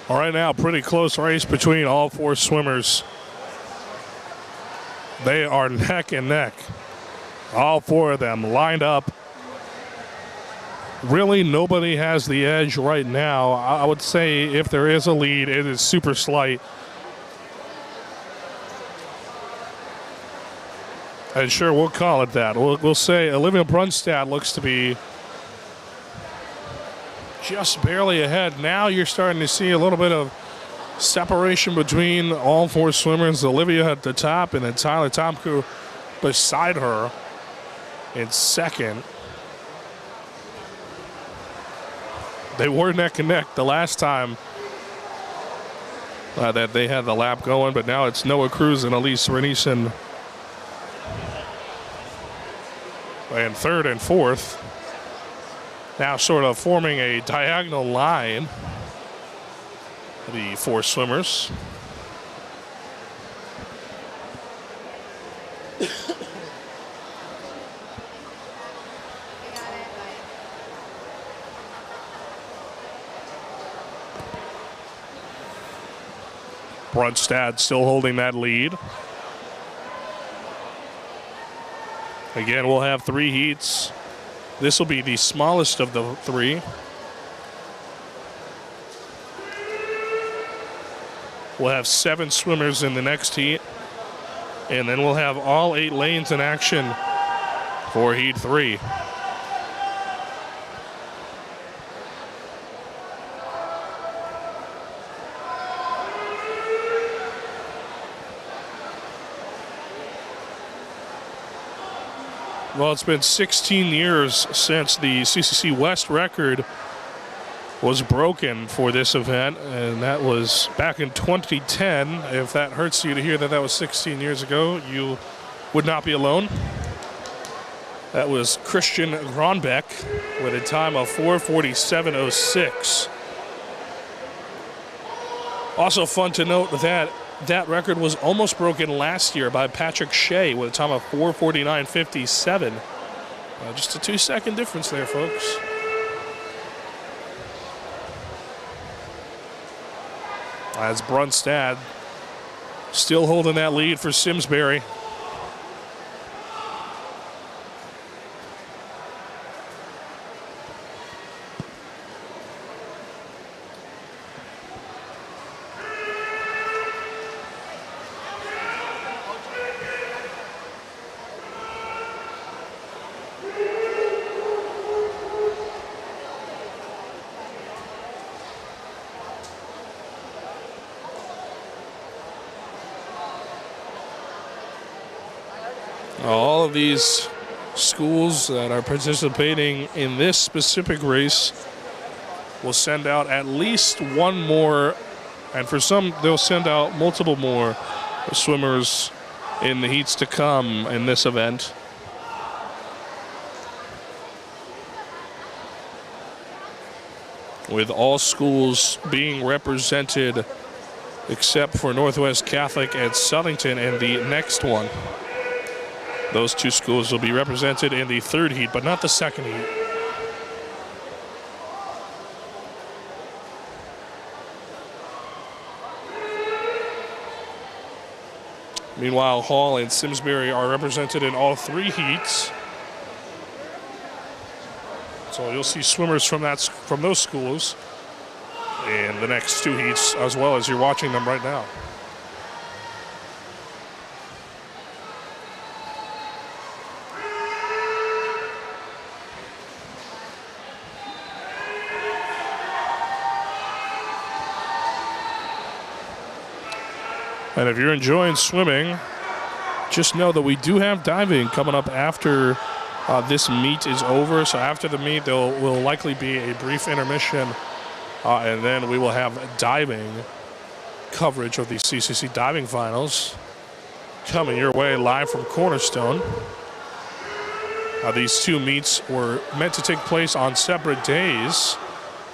All right, now pretty close race between all 4 swimmers. They are neck and neck. All 4 of them lined up. Really, nobody has the edge right now. I would say if there is a lead, it is super slight. And sure, we'll call it that. We'll say Olivia Brunstad looks to be just barely ahead. Now you're starting to see a little bit of separation between all four swimmers. Olivia at the top and then Tyler Tomku beside her in second. They were neck and neck the last time that they had the lap going, but now it's Noah Cruz and Elise Renison in third and fourth. Now sort of forming a diagonal line, the four swimmers. Brunstad still holding that lead. Again, we'll have three heats. This will be the smallest of the three. We'll have 7 swimmers in the next heat. And then we'll have all 8 lanes in action for heat 3. Well, it's been 16 years since the CCC West record was broken for this event, and that was back in 2010. If that hurts you to hear that that was 16 years ago, you would not be alone. That was Christian Gronbeck with a time of 4:47.06. Also fun to note that that record was almost broken last year by Patrick Shea with a time of 4:49.57. Just a 2-second difference there, folks. As Brunstad still holding that lead for Simsbury. All of these schools that are participating in this specific race will send out at least one more, and for some they'll send out multiple more swimmers in the heats to come in this event. With all schools being represented except for Northwest Catholic and Southington in the next one. Those two schools will be represented in the third heat, but not the second heat. Meanwhile, Hall and Simsbury are represented in all 3 heats. So you'll see swimmers from those schools in the next 2 heats, as well as you're watching them right now. And if you're enjoying swimming, just know that we do have diving coming up after this meet is over. So after the meet, there will likely be a brief intermission, and then we will have diving coverage of the CCC diving finals coming your way live from Cornerstone. These 2 meets were meant to take place on separate days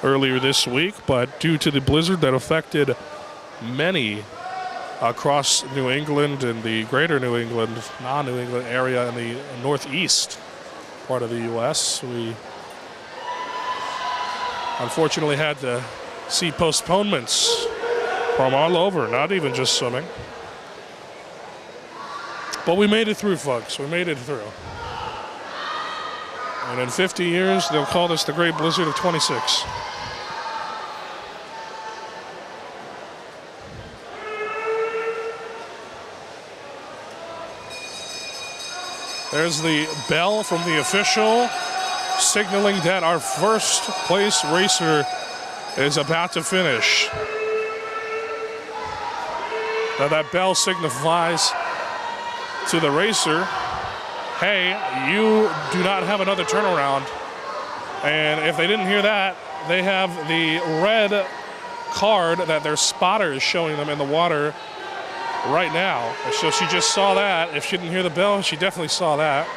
earlier this week, but due to the blizzard that affected many across New England and the greater New England, non-New England area in the northeast part of the U.S., we unfortunately had to see postponements from all over, not even just swimming. But we made it through, folks. We made it through. And in 50 years, they'll call this the Great Blizzard of 26. There's the bell from the official signaling that our first place racer is about to finish. Now that bell signifies to the racer, hey, you do not have another turnaround. And if they didn't hear that, they have the red card that their spotter is showing them in the water right now. So she just saw that. If she didn't hear the bell, she definitely saw that.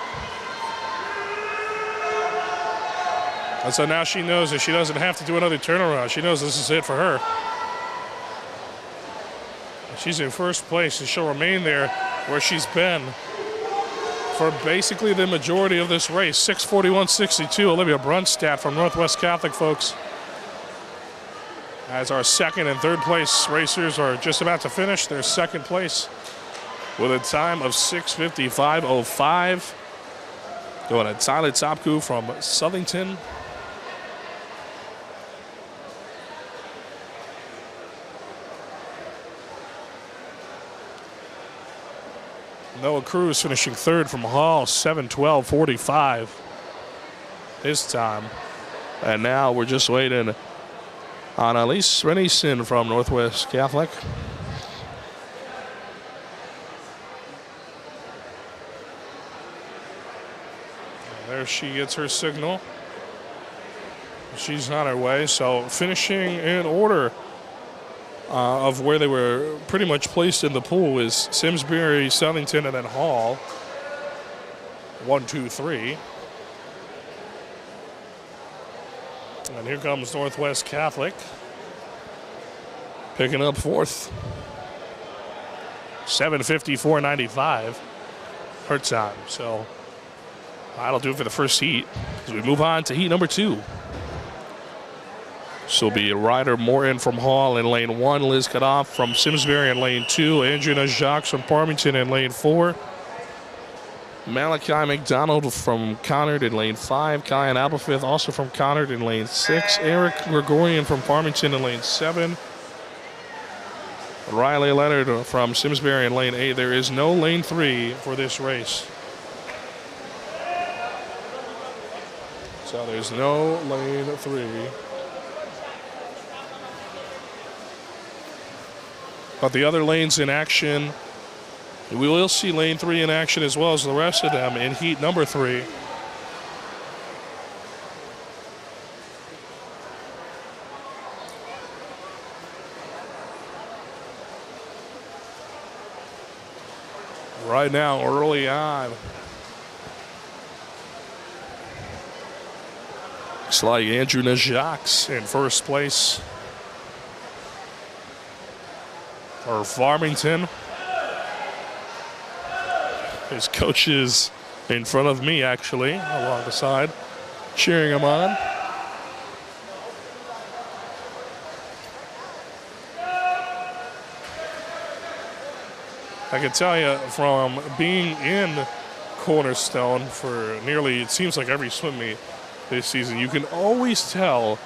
And so now she knows that she doesn't have to do another turnaround. She knows this is it for her. She's in first place, and she'll remain there where she's been for basically the majority of this race. 6:41.62, Olivia Brunstad from Northwest Catholic, folks. As our second and third place racers are just about to finish their second place with a time of 6:55.05. Going to Tyler Topku from Southington. Noah Cruz finishing third from Hall, 7:12.45 his time. And now we're just waiting on Elise Renison from Northwest Catholic. There she gets her signal. She's on her way, so finishing in order of where they were pretty much placed in the pool is Simsbury, Southington, and then Hall. 1, 2, 3. And here comes Northwest Catholic, picking up fourth. 7:54.95 her time. So that'll do it for the first heat as we move on to heat number 2. So will be Ryder Morton from Hall in lane 1, Liz Cutoff from Simsbury in lane 2, Andrea Jacques from Farmington in lane 4, Malachi McDonald from Conard in lane 5, Kyan Applefifth also from Conard in lane 6, Eric Gregorian from Farmington in lane 7, Riley Leonard from Simsbury in lane 8. There is no lane 3 for this race. So there's no lane 3. But the other lanes in action, we will see lane 3 in action as well as the rest of them in heat number 3. Right now, early on, looks like Andrew Najaks in first place for Farmington. His coach is in front of me, actually, along the side, cheering him on. I can tell you from being in Cornerstone for nearly, it seems like every swim meet this season, you can always tell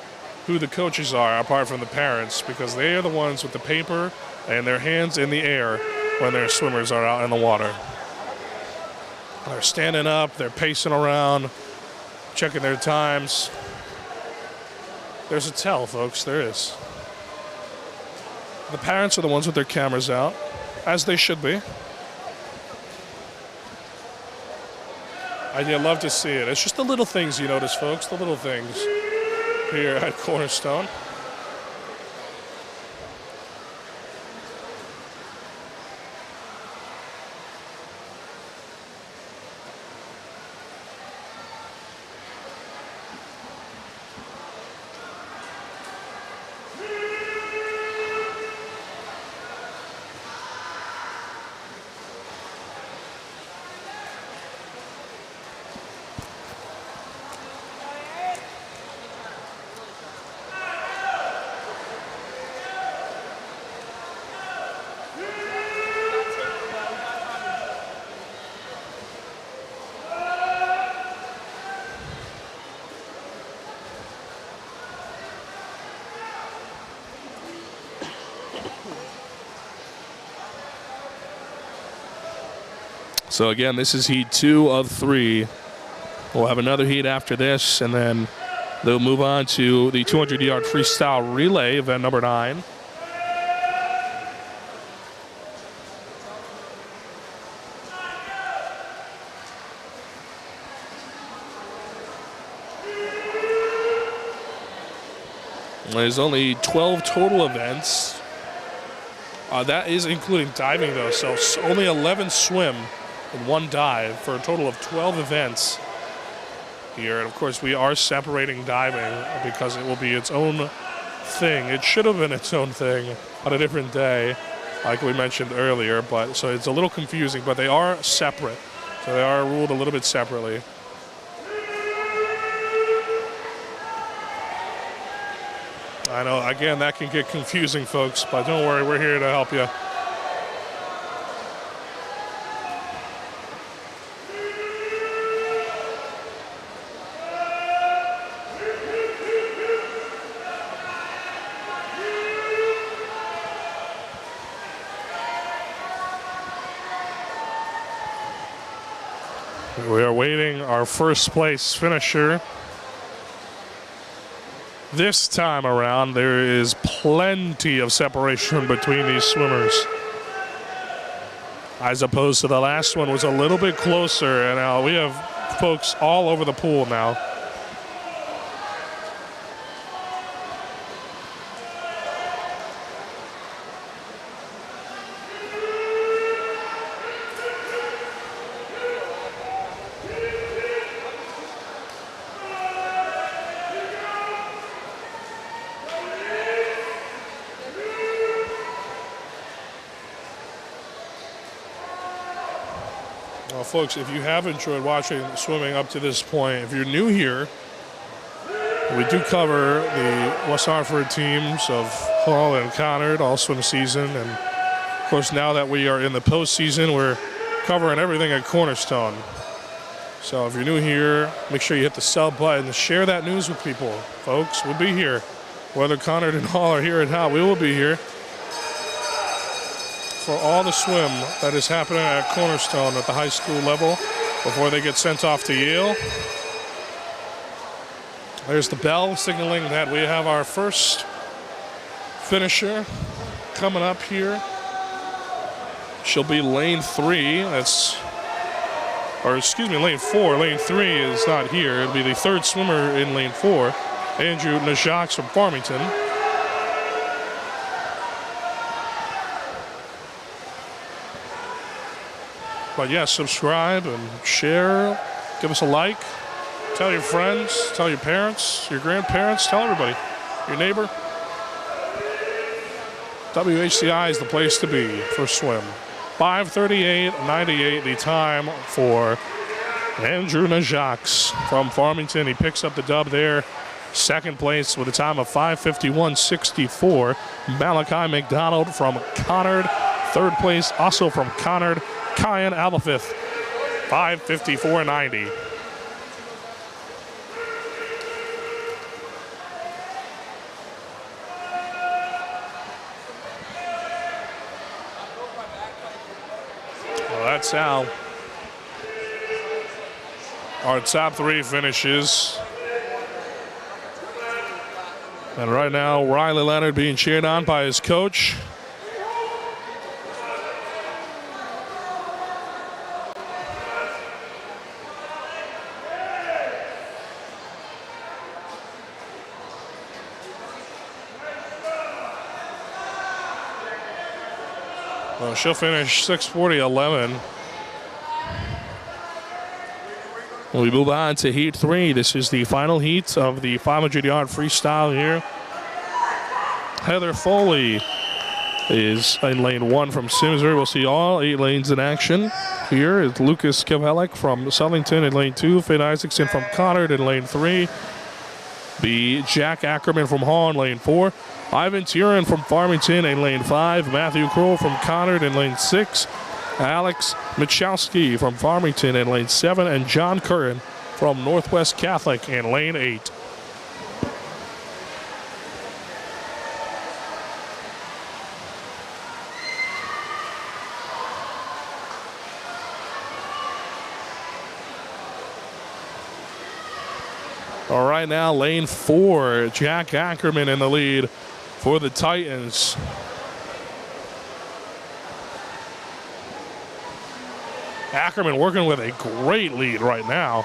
who the coaches are apart from the parents, because they are the ones with the paper and their hands in the air when their swimmers are out in the water. They're standing up, they're pacing around, checking their times. There's a tell, folks, there is. The parents are the ones with their cameras out, as they should be. I'd love to see it. It's just the little things you notice, folks, the little things here at Cornerstone. So again, this is heat 2 of 3 We'll have another heat after this, and then they'll move on to the 200-yard freestyle relay, event number 9. There's only 12 total events. That is including diving, though, so only 11 swim and 1 dive for a total of 12 events here. And, of course, we are separating diving because it will be its own thing. It should have been its own thing on a different day, like we mentioned earlier. But so it's a little confusing, but they are separate. So they are ruled a little bit separately. I know, again, that can get confusing, folks, but don't worry, we're here to help you. We are waiting our first place finisher. This time around, there is plenty of separation between these swimmers, as opposed to the last one was a little bit closer, and we have folks all over the pool now. Well, folks, if you have enjoyed watching swimming up to this point, if you're new here, we do cover the West Hartford teams of Hall and Conard all swim season. And, of course, now that we are in the postseason, we're covering everything at Cornerstone. So if you're new here, make sure you hit the sub button. Share that news with people, folks. We'll be here. Whether Conard and Hall are here or not, we will be here for all the swim that is happening at Cornerstone at the high school level before they get sent off to Yale. There's the bell signaling that we have our first finisher coming up here. She'll be lane 3. Lane 4. Lane 3 is not here. It'll be the third swimmer in lane 4, Andrew Najaks from Farmington. But yes, subscribe and share. Give us a like. Tell your friends. Tell your parents, your grandparents. Tell everybody. Your neighbor. WHCI is the place to be for swim. 5:38.98 the time for Andrew Najaks from Farmington. He picks up the dub there. Second place with a time of 5:51.64. Malachi McDonald from Conard. Third place also from Conard, Kyan Albafith, 5:54.90. Well, that's how our top 3 finishes. And right now, Riley Leonard being cheered on by his coach. Well, she'll finish 6:40.11. We move on to Heat 3. This is the final heat of the 500-yard freestyle here. Heather Foley is in lane 1 from Simsbury. We'll see all 8 lanes in action. Here is Lucas Kavelik from Southington in lane 2. Finn Isaacson from Conard in lane 3. Be Jack Ackerman from Hall in lane 4. Ivan Turin from Farmington in lane 5. Matthew Kroll from Conard in lane 6. Alex Michalski from Farmington in lane 7. And John Curran from Northwest Catholic in lane 8. All right, now lane 4, Jack Ackerman in the lead for the Titans. Ackerman working with a great lead right now.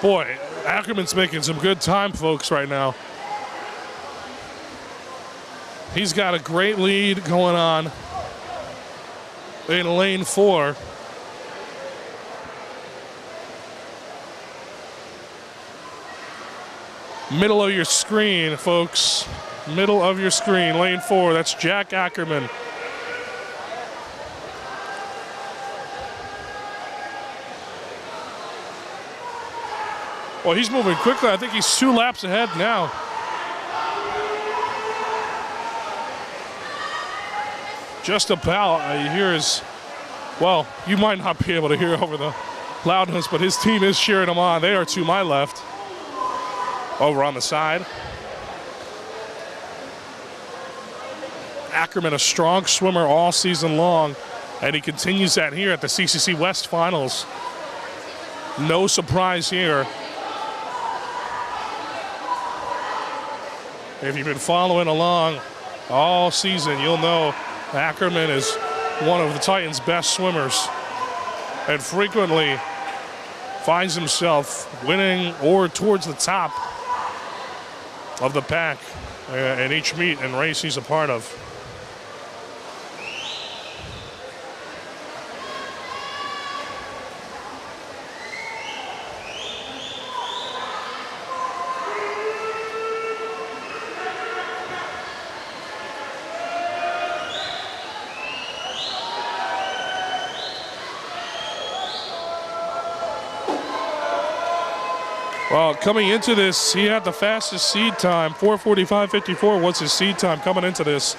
Boy, Ackerman's making some good time, folks, right now. He's got a great lead going on in lane 4. Middle of your screen, folks. Middle of your screen, lane 4. That's Jack Ackerman. Well, he's moving quickly. I think he's 2 laps ahead now. Just about. You hear his, well, you might not be able to hear over the loudness, but his team is cheering him on. They are to my left. Over on the side. Ackerman, a strong swimmer all season long, and he continues that here at the CCC West Finals. No surprise here. If you've been following along all season, you'll know Ackerman is one of the Titans' best swimmers and frequently finds himself winning or towards the top of the pack in each meet and race he's a part of. Well, coming into this, he had the fastest seed time. 4:45.54 was his seed time coming into this.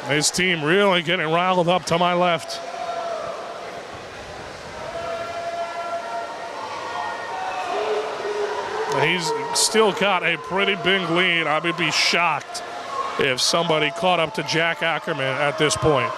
His team really getting riled up to my left. He's still got a pretty big lead. I would be shocked if somebody caught up to Jack Ackerman at this point.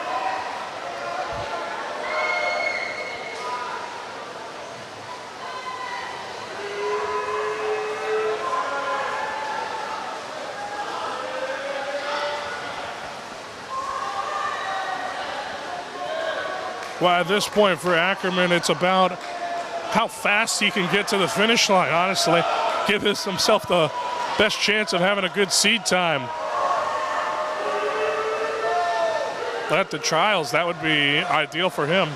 Well, at this point for Ackerman, it's about how fast he can get to the finish line, honestly. Give himself the best chance of having a good seed time. At the trials, that would be ideal for him.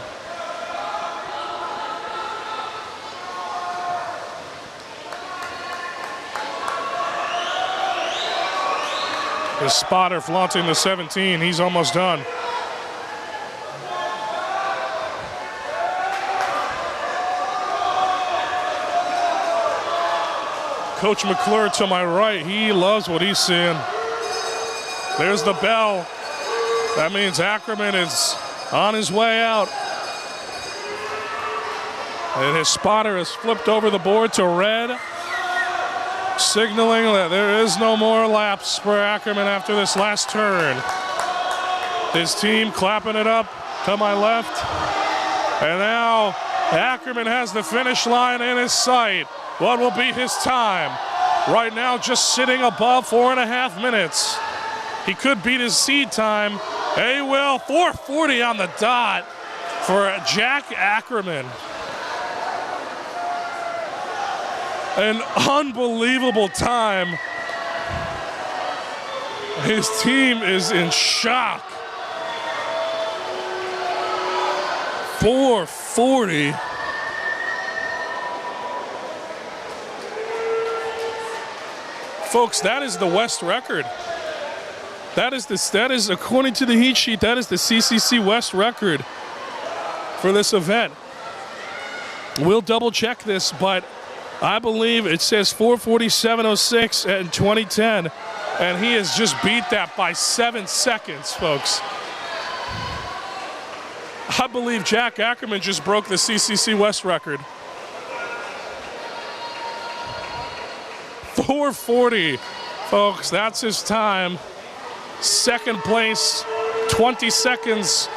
His spotter flaunting the 17. He's almost done. Coach McClure to my right. He loves what he's seeing. There's the bell. That means Ackerman is on his way out. And his spotter has flipped over the board to red, signaling that there is no more laps for Ackerman after this last turn. His team clapping it up to my left. And now Ackerman has the finish line in his sight. What will be his time? Right now just sitting above 4.5 minutes. He could beat his seed time. He will. 4:40 on the dot for Jack Ackerman. An unbelievable time. His team is in shock. 4:40. Folks, that is the West record. That is according to the heat sheet, that is the CCC West record for this event. We'll double check this, but I believe it says 4:47.06 in 2010, and he has just beat that by 7 seconds, folks. I believe Jack Ackerman just broke the CCC West record. 4:40, folks, that's his time. Second place, 20 seconds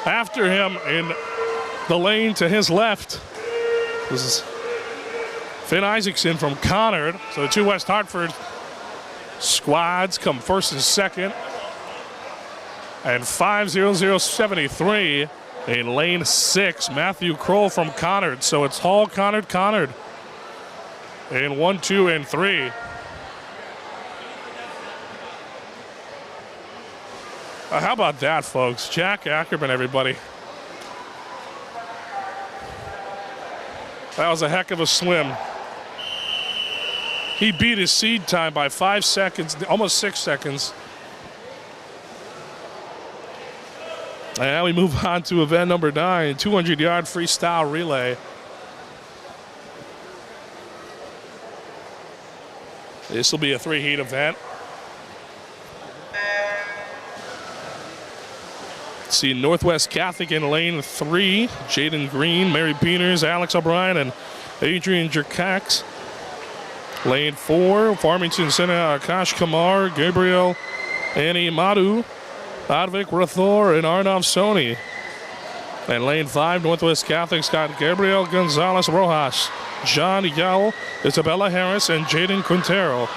after him in the lane to his left. This is Finn Isaacson from Conard. So the two West Hartford squads come first and second. And 5:00:73 in lane 6, Matthew Kroll from Conard. So it's Hall, Conard, Conard in 1, 2, and 3. How about that, folks? Jack Ackerman, everybody. That was a heck of a swim. He beat his seed time by 5 seconds, almost 6 seconds. And now we move on to event number 9, 200-yard freestyle relay. This will be a 3-heat event. See Northwest Catholic in lane 3, Jaden Green, Mary Peters, Alex O'Brien, and Adrian Jerkax. Lane 4, Farmington Center, Akash Kamar, Gabriel Annie Madu, Advik Rathor, and Arnav Soni. And lane 5, Northwest Catholic, Scott Gabriel Gonzalez Rojas, John Yell, Isabella Harris, and Jaden Quintero.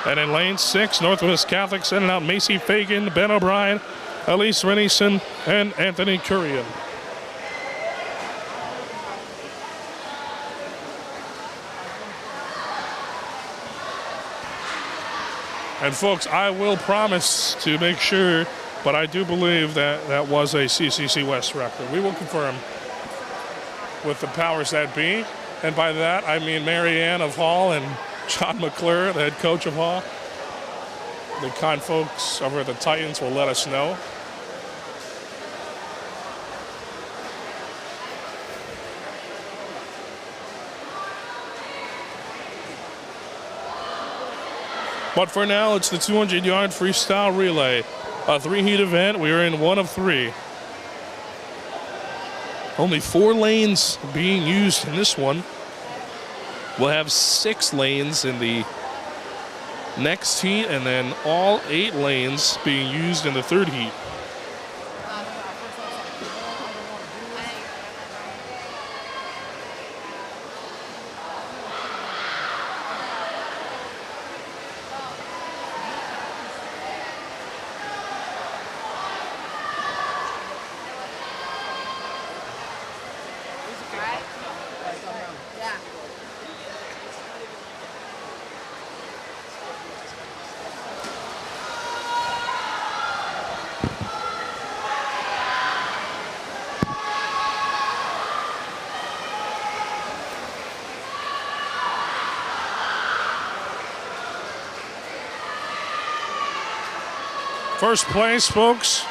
And in lane 6, Northwest Catholic sending out Macy Fagan, Ben O'Brien, Elise Renison, and Anthony Curian. And folks, I will promise to make sure, but I do believe that that was a CCC West record. We will confirm with the powers that be. And by that, I mean Mary Ann of Hall and John McClure, the head coach of Hall. The kind folks over at the Titans will let us know. But for now, it's the 200-yard freestyle relay. A 3-heat event. We are in 1 of 3. Only 4 lanes being used in this one. We'll have 6 lanes in the next heat, and then all 8 lanes being used in the 3rd heat. First place, folks.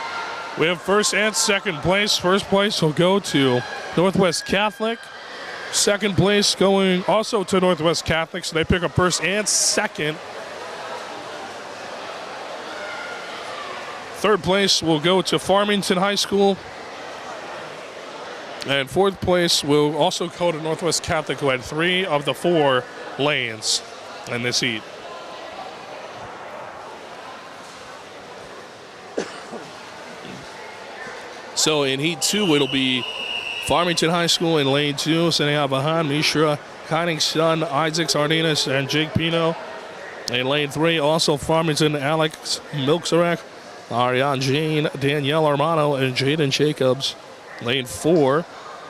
We have first and second place. First place will go to Northwest Catholic. Second place going also to Northwest Catholic, so they pick up first and second. Third place will go to Farmington High School. And fourth place will also go to Northwest Catholic, who had 3 of the 4 lanes in this heat. So in Heat 2, it'll be Farmington High School in lane 2, sending out behind Mishra, Son, Isaac Sardinas, and Jake Pino. In lane 3, also Farmington, Alex Milksarek, Ariane Jane, Danielle Armano, and Jaden Jacobs. Lane 4,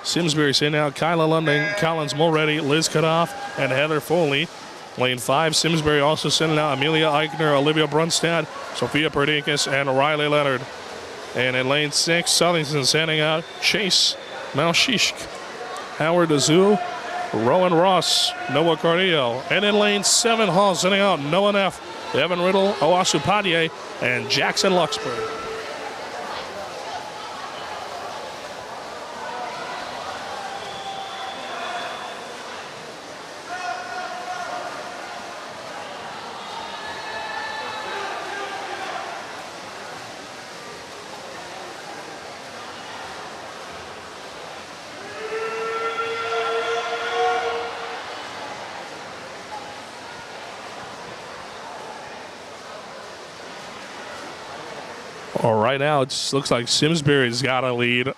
Simsbury sending out Kyla Lunding, Collins Moretti, Liz Cutoff, and Heather Foley. Lane 5, Simsbury also sending out Amelia Eichner, Olivia Brunstad, Sophia Perdikas, and Riley Leonard. And in lane 6, Southington sending out Chase Malshishk, Howard Azul, Rowan Ross, Noah Carrillo. And in lane 7, Hall sending out Noah Neff, Evan Riddle, Owasu Padie, and Jackson Luxburg. Well, right now it looks like Simsbury's got a lead.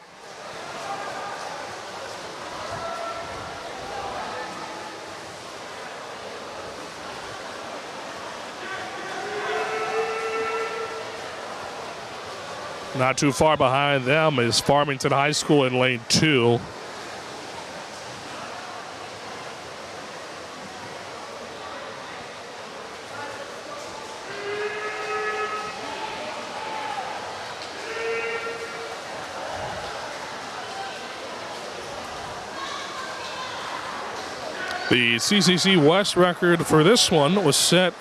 Not too far behind them is Farmington High School in lane 2. The CCC West record for this one was set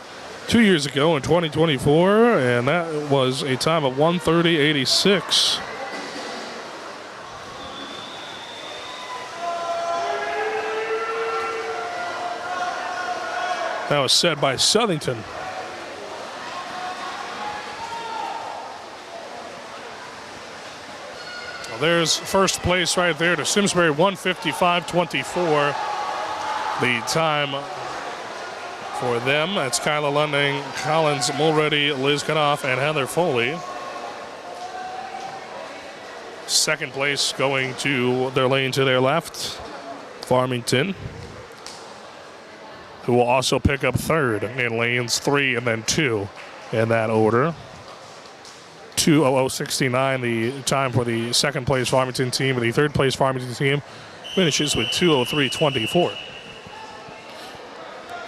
2 years ago in 2024, and that was a time of 1:30.86. That was set by Southington. Well, there's first place right there to Simsbury, 1:55.24. The time for them, that's Kyla Lunding, Collins Mulready, Liz Kanoff, and Heather Foley. Second place going to their lane to their left, Farmington, who will also pick up third in lanes 3 and then 2 in that order. 2:00.69 the time for the second place Farmington team, and the third place Farmington team finishes with 2:03.24.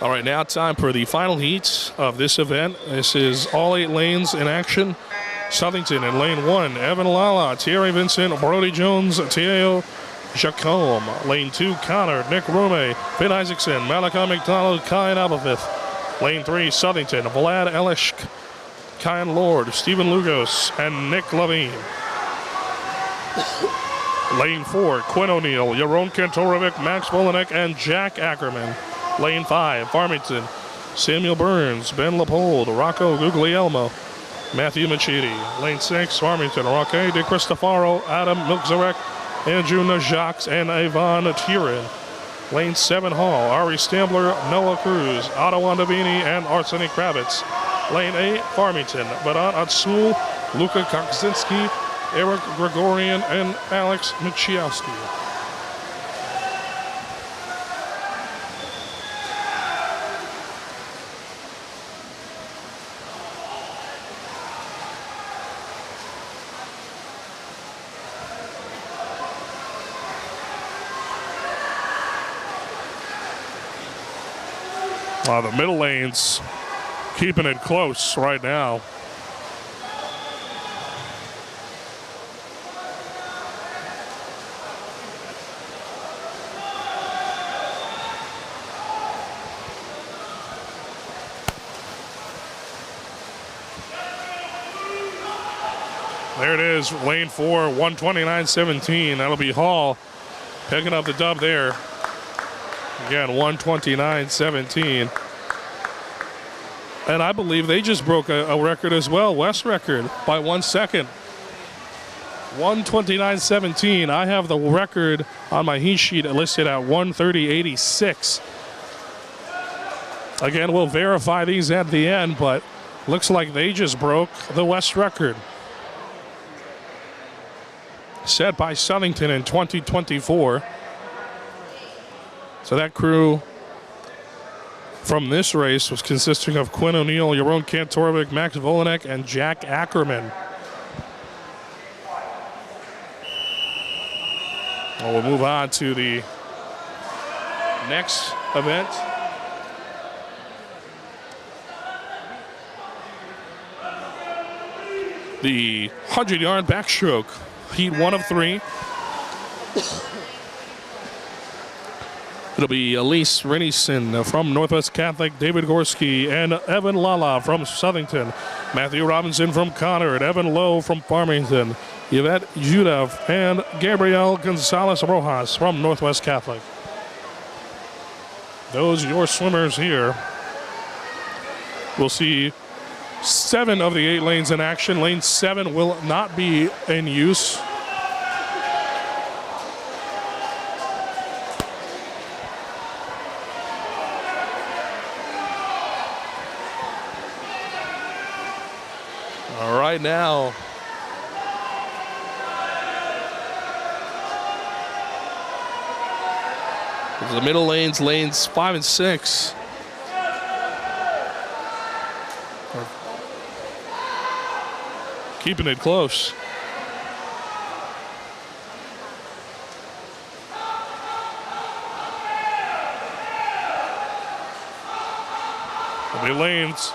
All right, now time for the final heat of this event. This is all 8 lanes in action. Southington in lane 1, Evan Lala, Thierry Vincent, Brody Jones, Teo Jacome. Lane 2, Conard, Nick Rome, Finn Isaacson, Malachi McDonald, Kyan Abelfith. Lane 3, Southington, Vlad Elishk, Kyan Lord, Stephen Lugos, and Nick Levine. Lane 4, Quinn O'Neill, Yaron Kantorovic, Max Volanek, and Jack Ackerman. Lane 5, Farmington, Samuel Burns, Ben Leopold, Rocco Guglielmo, Matthew Machidi. Lane 6, Farmington, Roque De Cristofaro, Adam Milkzarek, Andrew Najaks, and Ivan Tirin. Lane 7, Hall, Ari Stambler, Noah Cruz, Otto Andavini, and Arseny Kravitz. Lane 8, Farmington, Badat Atsul, Luka Kokzinski, Eric Gregorian, and Alex Michiowski. The middle lane's keeping it close right now. There it is, lane 4, 129.17. That'll be Hall picking up the dub there. Again, 129.17. And I believe they just broke a record as well, West record, by 1 second. 129.17. I have the record on my heat sheet listed at 130.86. Again, we'll verify these at the end, but looks like they just broke the West record, set by Southington in 2024. So that crew from this race was consisting of Quinn O'Neill, Yaron Kantorovic, Max Volanek, and Jack Ackerman. Well, we'll move on to the next event. The 100-yard backstroke, heat 1 of 3. It'll be Elise Renison from Northwest Catholic, David Gorski, and Evan Lala from Southington, Matthew Robinson from Conard, Evan Lowe from Farmington, Yvette Judev, and Gabrielle Gonzalez Rojas from Northwest Catholic. Those are your swimmers here. We'll see 7 of the 8 lanes in action. Lane 7 will not be in use. Right now, The middle lanes, lanes 5 and 6. Keeping it close. The lanes.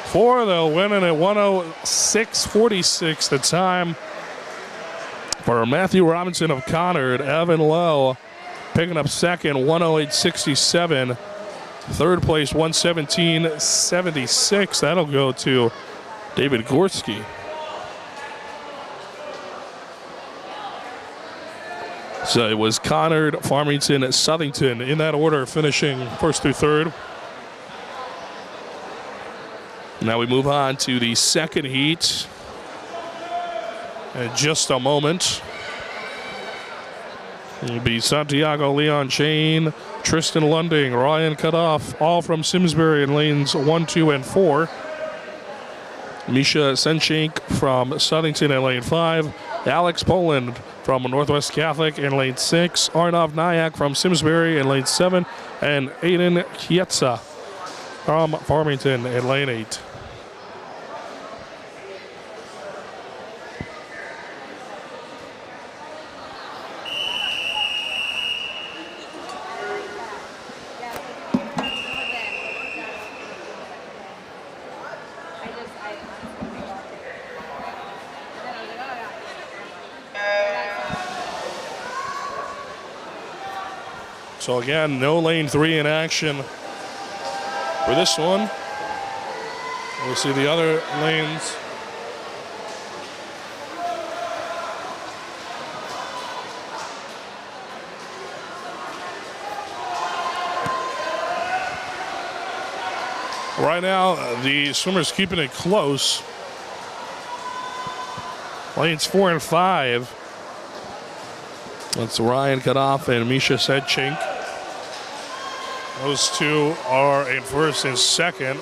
4, they'll win it at 106.46. The time for Matthew Robinson of Conard. Evan Lowe picking up second, 108.67. Third place, 117.76. That'll go to David Gorski. So it was Conard, Farmington, Southington in that order, finishing first through third. Now we move on to the second heat in just a moment. It'll be Santiago Leon Chain, Tristan Lunding, Ryan Cutoff, all from Simsbury in lanes 1, 2, and 4. Misha Senchink from Southington in lane 5. Alex Poland from Northwest Catholic in lane 6. Arnav Nayak from Simsbury in lane 7. And Aiden Kietza from Farmington in lane 8. So again, no lane 3 in action for this one. We'll see the other lanes. Right now, the swimmers keeping it close. Lanes 4 and 5. That's Ryan Cutoff and Misha Sedchink. Those two are in first and second.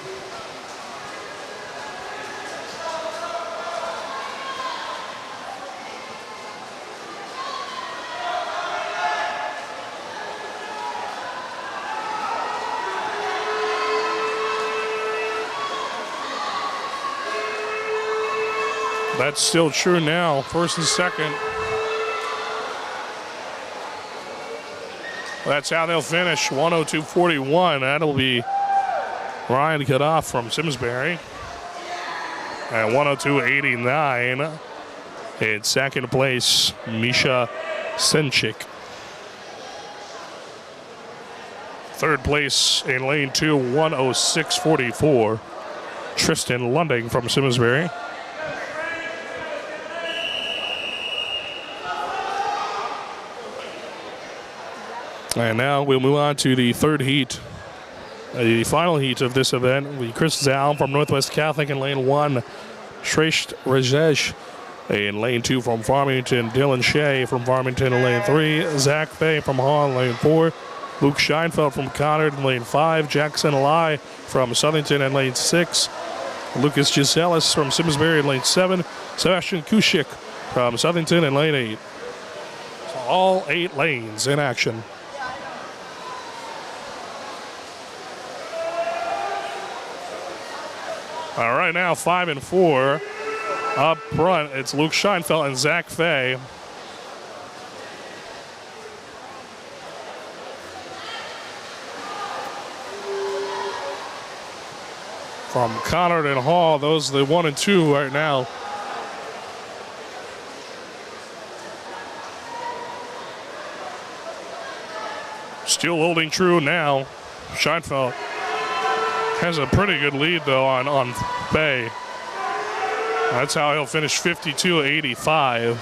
That's still true now, first and second. That's how they'll finish, 102.41. That'll be Ryan Cutoff from Simsbury. And 102.89 in second place, Misha Senchik. Third place in lane 2, 106.44, Tristan Lunding from Simsbury. And now we'll move on to the third heat, the final heat of this event. Chris Zal from Northwest Catholic in lane 1, Shresht Rajesh in lane 2 from Farmington, Dylan Shea from Farmington in lane 3, Zach Fay from Hall in lane 4, Luke Scheinfeld from Conard in lane 5, Jackson Lai from Southington in lane 6, Lucas Giselis from Simsbury in lane 7, Sebastian Kushik from Southington in lane 8. So all 8 lanes in action. All right, now 5 and 4. Up front, it's Luke Scheinfeld and Zach Fay. From Conard and Hall, those are the 1 and 2 right now. Still holding true now. Scheinfeld has a pretty good lead, though, on Fay. That's how he'll finish 52.85.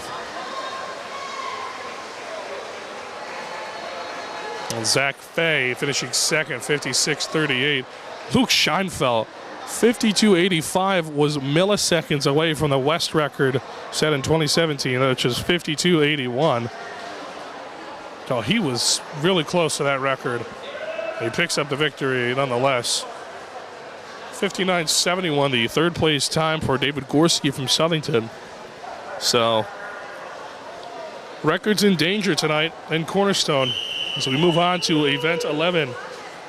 And Zach Fay finishing second, 56.38. Luke Scheinfeld, 52.85, was milliseconds away from the West record set in 2017, which is 52.81. So he was really close to that record. He picks up the victory nonetheless. 59.71, the third place time for David Gorski from Southington. So records in danger tonight in Cornerstone. So we move on to event 11,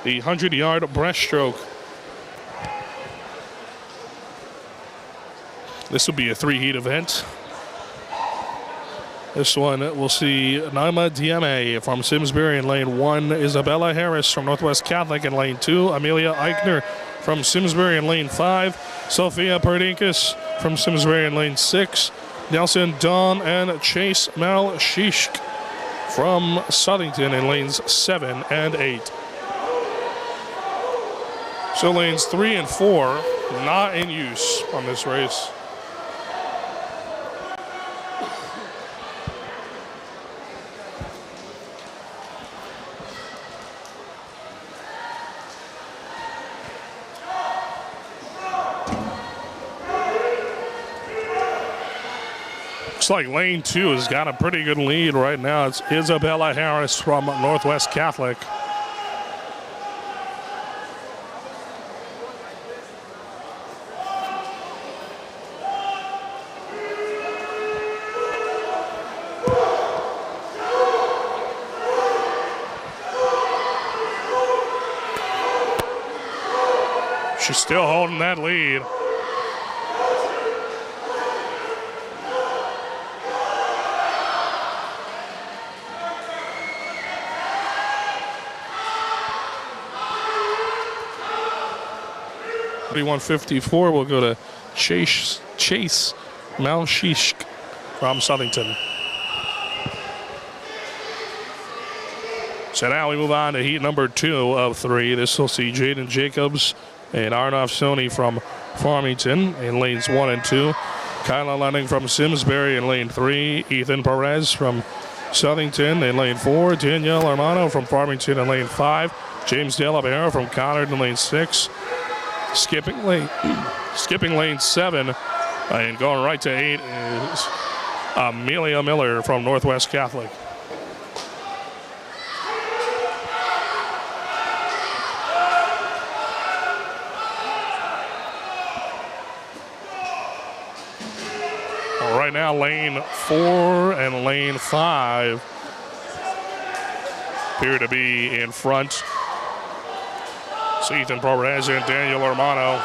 the 100-yard breaststroke. This will be a 3-heat event. This one, we'll see Naima Dieme from Simsbury in lane 1, Isabella Harris from Northwest Catholic in lane 2, Amelia Eichner from Simsbury in lane 5, Sophia Perdinkis from Simsbury in lane 6, Nelson Dawn and Chase Malshishk from Southington in lanes 7 and 8. So lanes 3 and 4 not in use on this race. Looks like lane 2 has got a pretty good lead right now. It's Isabella Harris from Northwest Catholic. She's still holding that lead. .51.54 will go to Chase Malshishk from Southington. So now we move on to heat number 2 of 3. This will see Jaden Jacobs and Arnoff Sony from Farmington in lanes 1 and 2. Kyla Lunning from Simsbury in lane 3. Ethan Perez from Southington in lane 4. Danielle Armano from Farmington in lane 5. James Delabera from Conard in lane 6. Skipping lane 7 and going right to 8 is Amelia Miller from Northwest Catholic. Right now, lane 4 and lane 5 appear to be in front. It's Ethan Perez and Daniel Armano.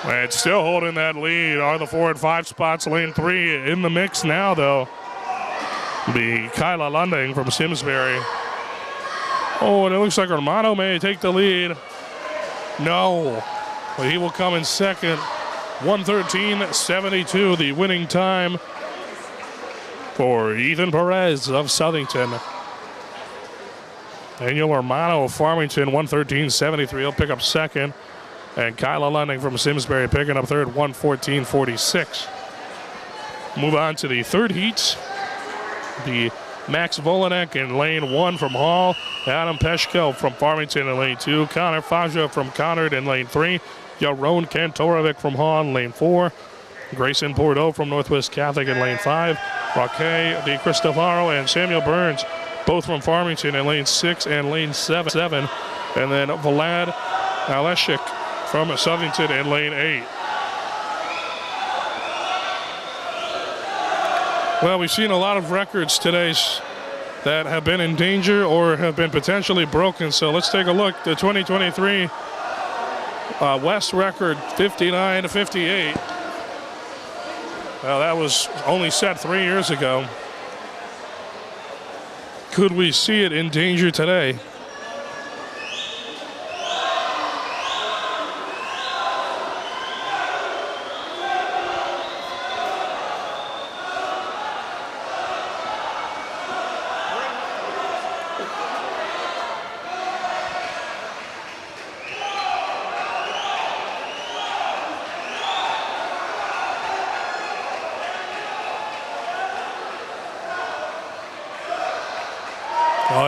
And still holding that lead are the 4 and 5 spots. Lane 3 in the mix now, though. Be Kyla Lunding from Simsbury. Oh, and it looks like Armano may take the lead. No, but he will come in second. 1:13.72, the winning time for Ethan Perez of Southington. Daniel Armano of Farmington, 1:13.73. He'll pick up second. And Kyla Lunding from Simsbury picking up third, 1:14.46. Move on to the third heat. The Max Volanek in lane 1 from Hall. Adam Peshko from Farmington in lane 2. Connor Faja from Conard in lane 3. Yaron Kantorovic from Hall in lane 4. Grayson Bordeaux from Northwest Catholic in lane 5. Raquel Di Cristofaro and Samuel Burns, both from Farmington in lane 6 and lane 7. And then Vlad Aleshik from Southington in lane 8. Well, we've seen a lot of records today that have been in danger or have been potentially broken. So let's take a look. The 2023 West record, 59-58. Well, that was only set 3 years ago. Could we see it in danger today?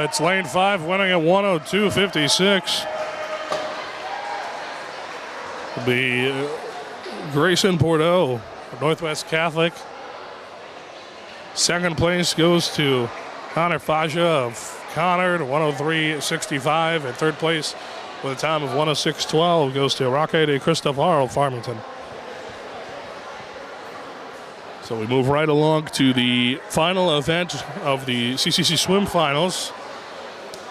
It's lane 5 winning at 1:02.56. It'll be Grayson Bordeaux Northwest Catholic. Second place goes to Connor Faja of Conard, 103.65. And third place with a time of 106.12 goes to Roque de Cristofaro of Farmington. So we move right along to the final event of the CCC Swim Finals.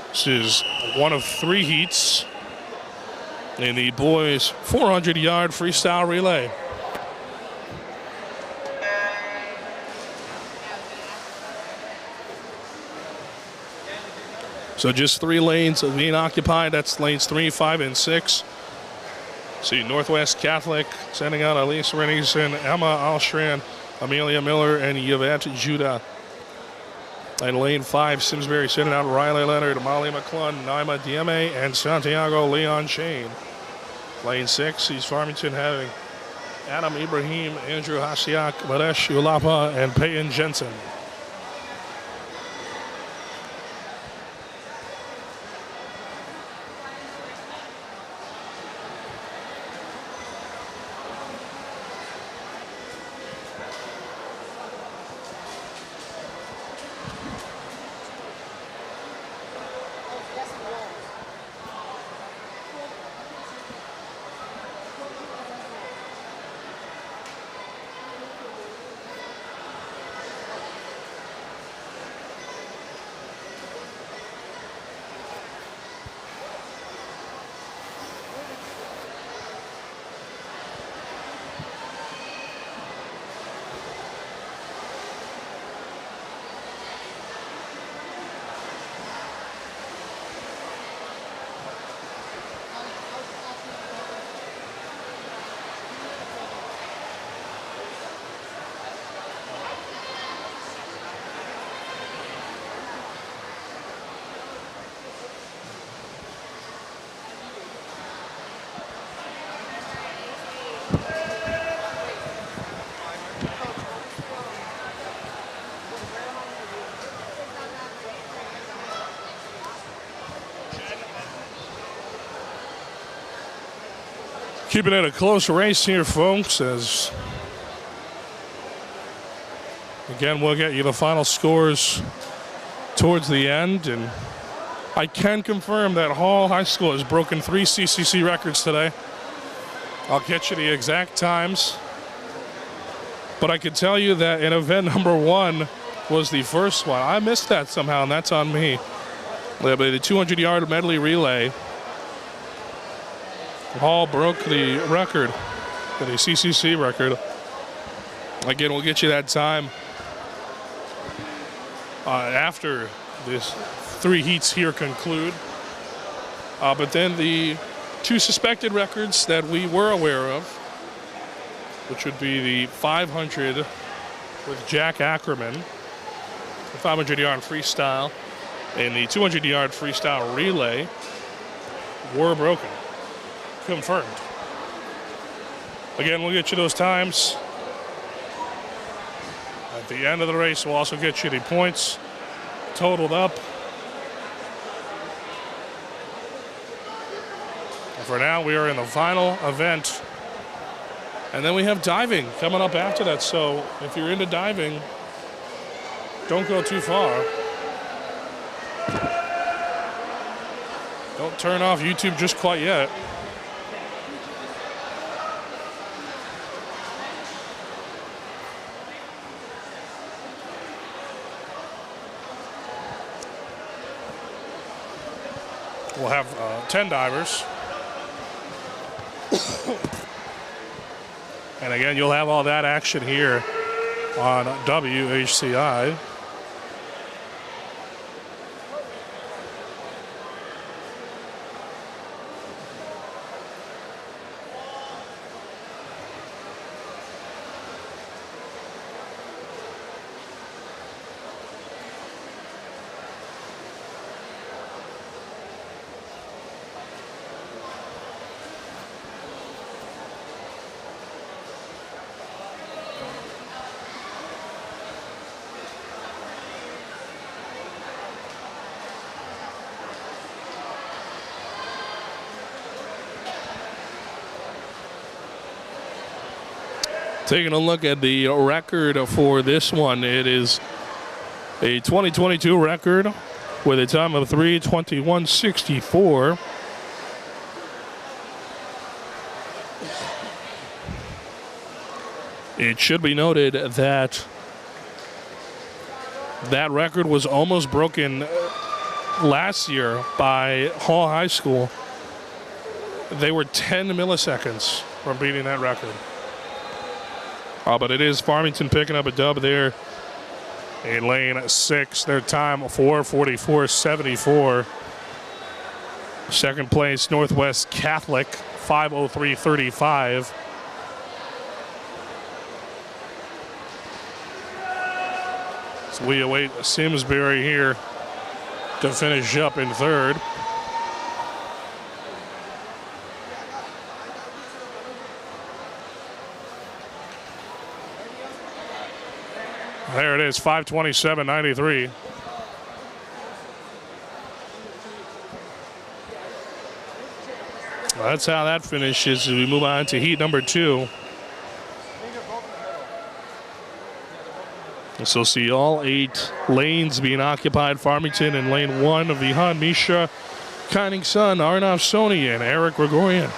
This is one of 3 heats in the boys' 400-yard freestyle relay. So just 3 lanes being occupied. That's lanes 3, 5, and 6. See Northwest Catholic sending out Elise Renningson, Emma Alstrand, Amelia Miller, and Yvette Judah. And lane 5, Simsbury sending out Riley Leonard, Molly McClung, Naima Dieme, and Santiago Leon Shane. Lane 6, East Farmington having Adam Ibrahim, Andrew Hasiak, Madesh Ulapa, and Peyton Jensen. Keeping it a close race here, folks, as again, we'll get you the final scores towards the end. And I can confirm that Hall High School has broken 3 CCC records today. I'll get you the exact times. But I can tell you that in event number 1 was the first one. I missed that somehow, and that's on me. The 200-yard medley relay. Hall broke the record, the CCC record. Again, we'll get you that time after this 3 heats here conclude. But then the 2 suspected records that we were aware of, which would be the 500 with Jack Ackerman, the 500-yard freestyle, and the 200-yard freestyle relay, were broken. Confirmed. Again, we'll get you those times. At the end of the race, we'll also get you the points totaled up. And for now, we are in the final event. And then we have diving coming up after that. So if you're into diving, don't go too far. Don't turn off YouTube just quite yet. We'll have 10 divers. And again, you'll have all that action here on WHCI. Taking a look at the record for this one, it is a 2022 record with a time of 3:21.64. It should be noted that that record was almost broken last year by Hall High School. They were 10 milliseconds from beating that record. But it is Farmington picking up a dub there in lane 6. Their time 4:44.74. Second place, Northwest Catholic, 5:03.35. So we await Simsbury here to finish up in third. There it is, 5:27.93. That's how that finishes as we move on to heat number 2. So see all 8 lanes being occupied. Farmington in lane 1 of the Han Misha, Kining Sun, Arnav Sony, and Eric Gregorian.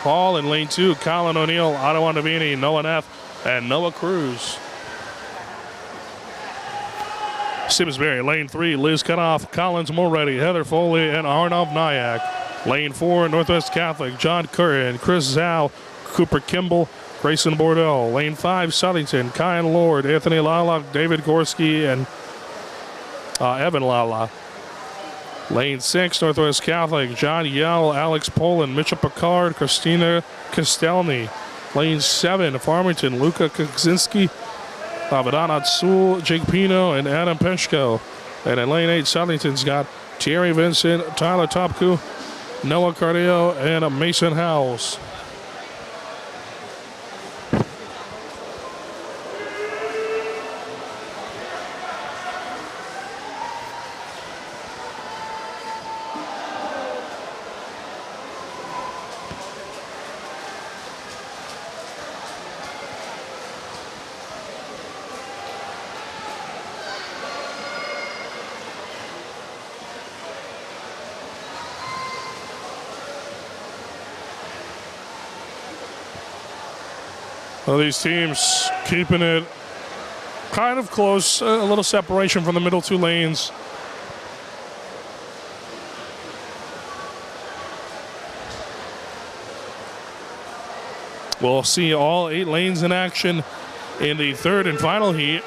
Paul in lane 2, Colin O'Neill, Otto Andavini, Noah Neff, and Noah Cruz. Simsbury, lane 3, Liz Cutoff, Collins Mulready, Heather Foley, and Arnav Nyack. Lane 4, Northwest Catholic, John Curran, Chris Zhao, Cooper Kimball, Grayson Bordeaux. Lane 5, Southington, Kyan Lord, Anthony Lala, David Gorski, and Evan Lala. Lane 6, Northwest Catholic, John Yell, Alex Poland, Mitchell Picard, Christina Kostelny. Lane 7, Farmington, Luca Kaczynski, Abadan Atsul, Jake Pino, and Adam Peshko. And in lane 8, Southington's got Thierry Vincent, Tyler Topku, Noah Cardio, and Mason Howells. Well, these teams keeping it kind of close, a little separation from the middle 2 lanes. We'll see all 8 lanes in action in the third and final heat.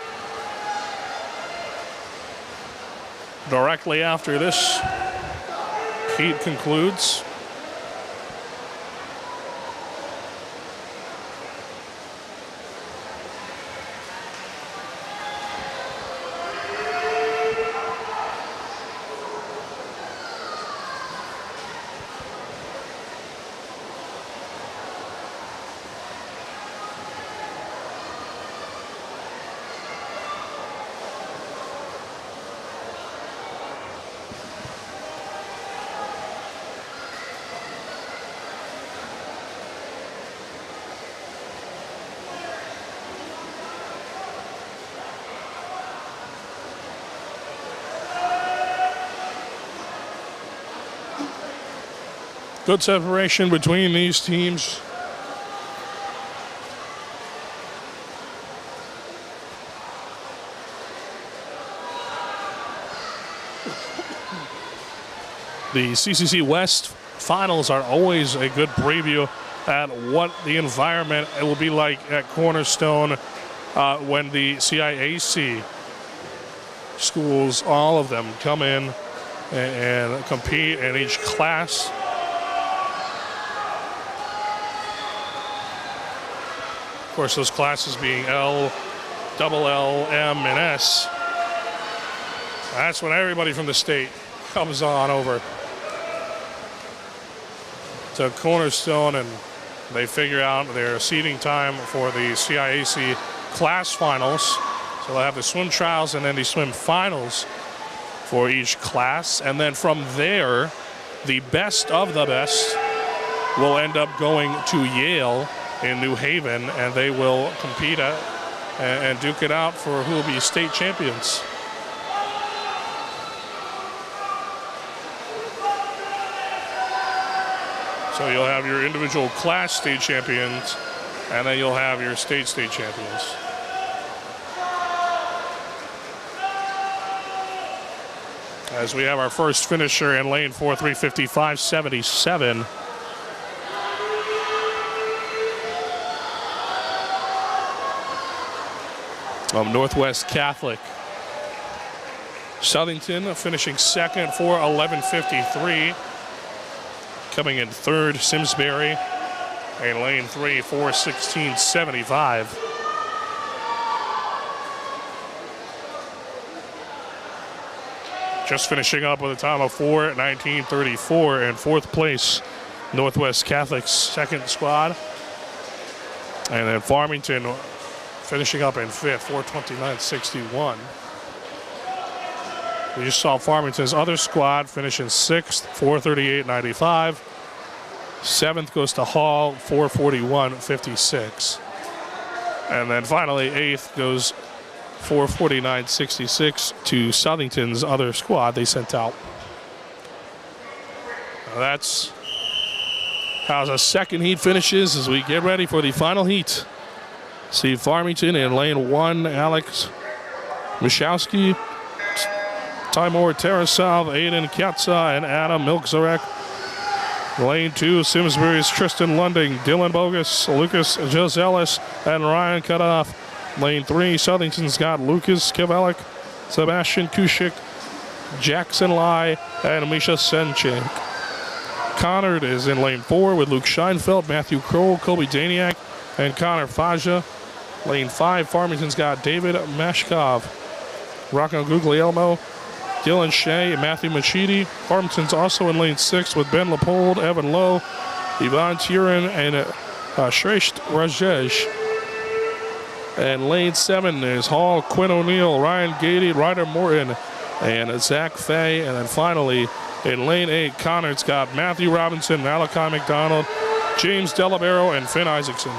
Directly after this heat concludes. Good separation between these teams. The CCC West finals are always a good preview at what the environment it will be like at Cornerstone when the CIAC schools, all of them, come in and compete in each class. Of course, those classes being L, double L, M, and S. That's when everybody from the state comes on over to Cornerstone and they figure out their seating time for the CIAC class finals. So they'll have the swim trials and then the swim finals for each class. And then from there, the best of the best will end up going to Yale in New Haven, and they will compete and duke it out for who will be state champions. So you'll have your individual class state champions, and then you'll have your state champions. As we have our first finisher in lane 4, 3:55.77. Of Northwest Catholic. Southington finishing second for 11:53. Coming in third, Simsbury. In lane 3, 4:16.75. Just finishing up with a time of 4:19.34 in fourth place, Northwest Catholic's second squad. And then Farmington finishing up in fifth, 4:29.61. We just saw Farmington's other squad finish in sixth, 4:38.95. Seventh goes to Hall, 4:41.56. And then finally, eighth goes 4:49.66 to Southington's other squad they sent out. Now that's how the second heat finishes as we get ready for the final heat. See Farmington in lane 1, Alex Mishowski, Timur Tarasov, Aiden Kyatsa, and Adam Milczarek. Lane 2, Simsbury's Tristan Lunding, Dylan Bogus, Lucas Joselis, and Ryan Cutoff. Lane 3, Southington's got Lucas Kavelik, Sebastian Kushik, Jackson Lai, and Misha Senchik. Conard is in lane 4 with Luke Scheinfeld, Matthew Kroll, Kobe Daniak, and Connor Faja. Lane 5, Farmington's got David Mashkov, Rocco Guglielmo, Dylan Shea, and Matthew Machidi. Farmington's also in lane 6 with Ben Leopold, Evan Lowe, Ivan Turin, and Shresht Rajesh. And lane 7 is Hall, Quinn O'Neill, Ryan Gady, Ryder Morton, and Zach Fay. And then finally, in lane 8, Conard's got Matthew Robinson, Malachi McDonald, James Delabero, and Finn Isaacson.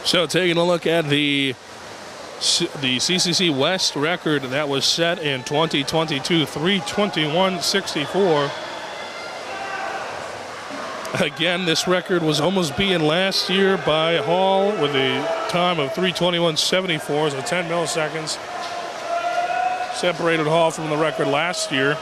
So taking a look at the CCC West record that was set in 2022, 3:21.64. Again, this record was almost beaten last year by Hall with a time of 3:21.74, so 10 milliseconds separated Hall from the record last year.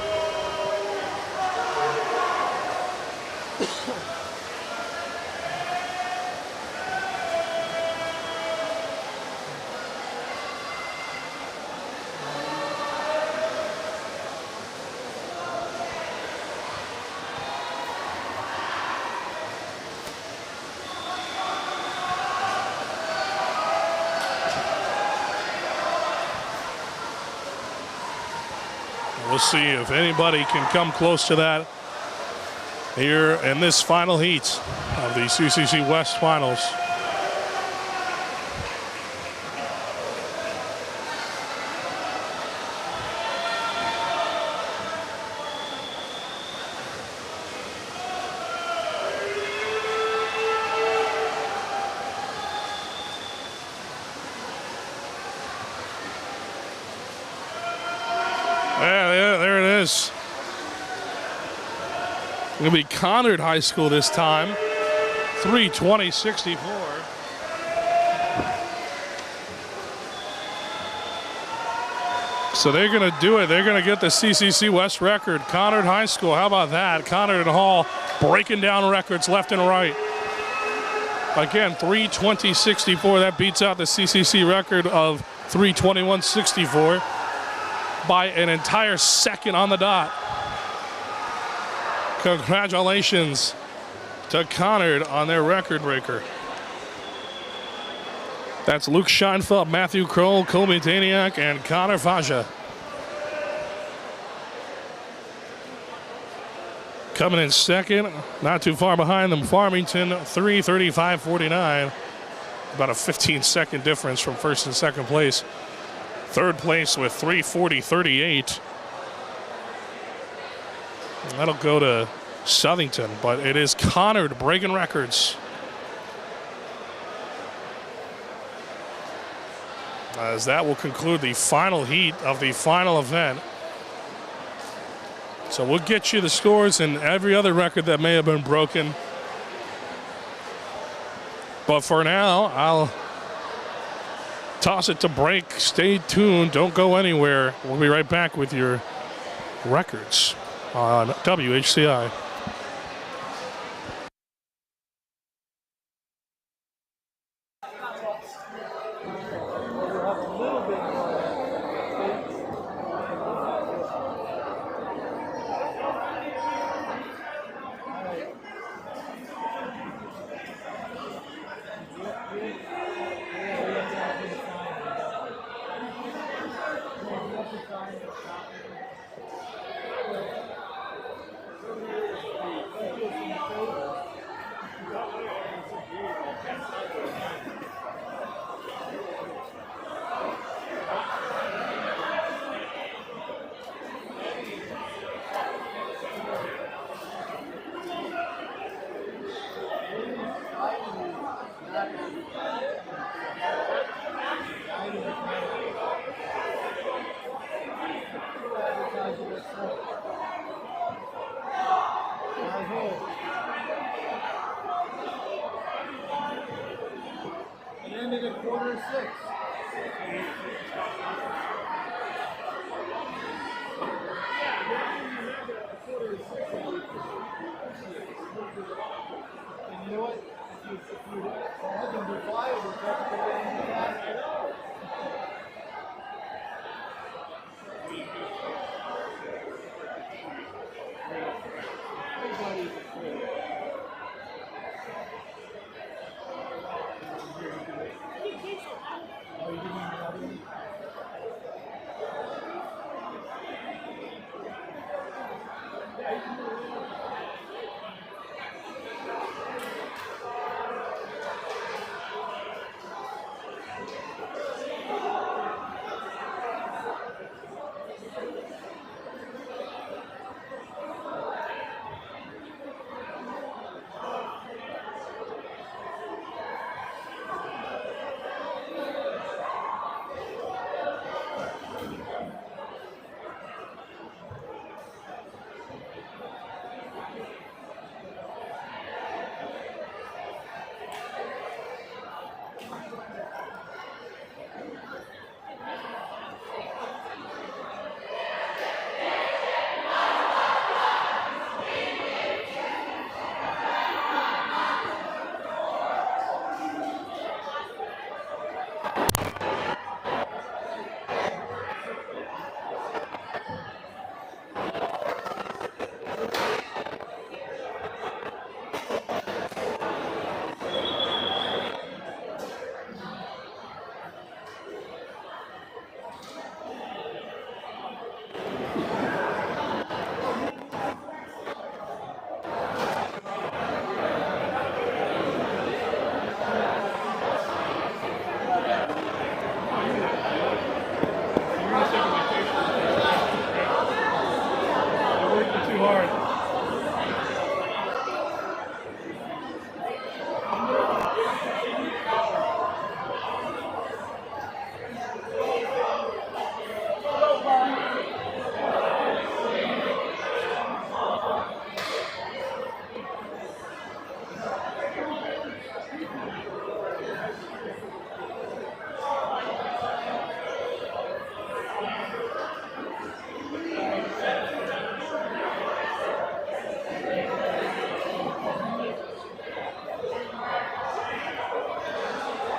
We'll see if anybody can come close to that here in this final heat of the CCC West Finals. Yeah, there it is. It'll be Conard High School this time. 3:20.64. So they're going to do it. They're going to get the CCC West record. Conard High School, how about that? Conard and Hall breaking down records left and right. Again, 3:20.64. That beats out the CCC record of 3:21.64 by an entire second on the dot. Congratulations to Conard on their record breaker. That's Luke Scheinfeld, Matthew Kroll, Colby Daniak, and Connor Faja. Coming in second, not too far behind them, Farmington, 3:35.49. About a 15-second difference from first and second place. Third place with 3:40.38. That'll go to Southington, but it is Conard breaking records. As that will conclude the final heat of the final event. So we'll get you the scores and every other record that may have been broken. But for now, I'll toss it to break. Stay tuned. Don't go anywhere. We'll be right back with your records on WHCI. Ending at quarter to 6. And you know what? If you let them be quiet, we'll start to go into that.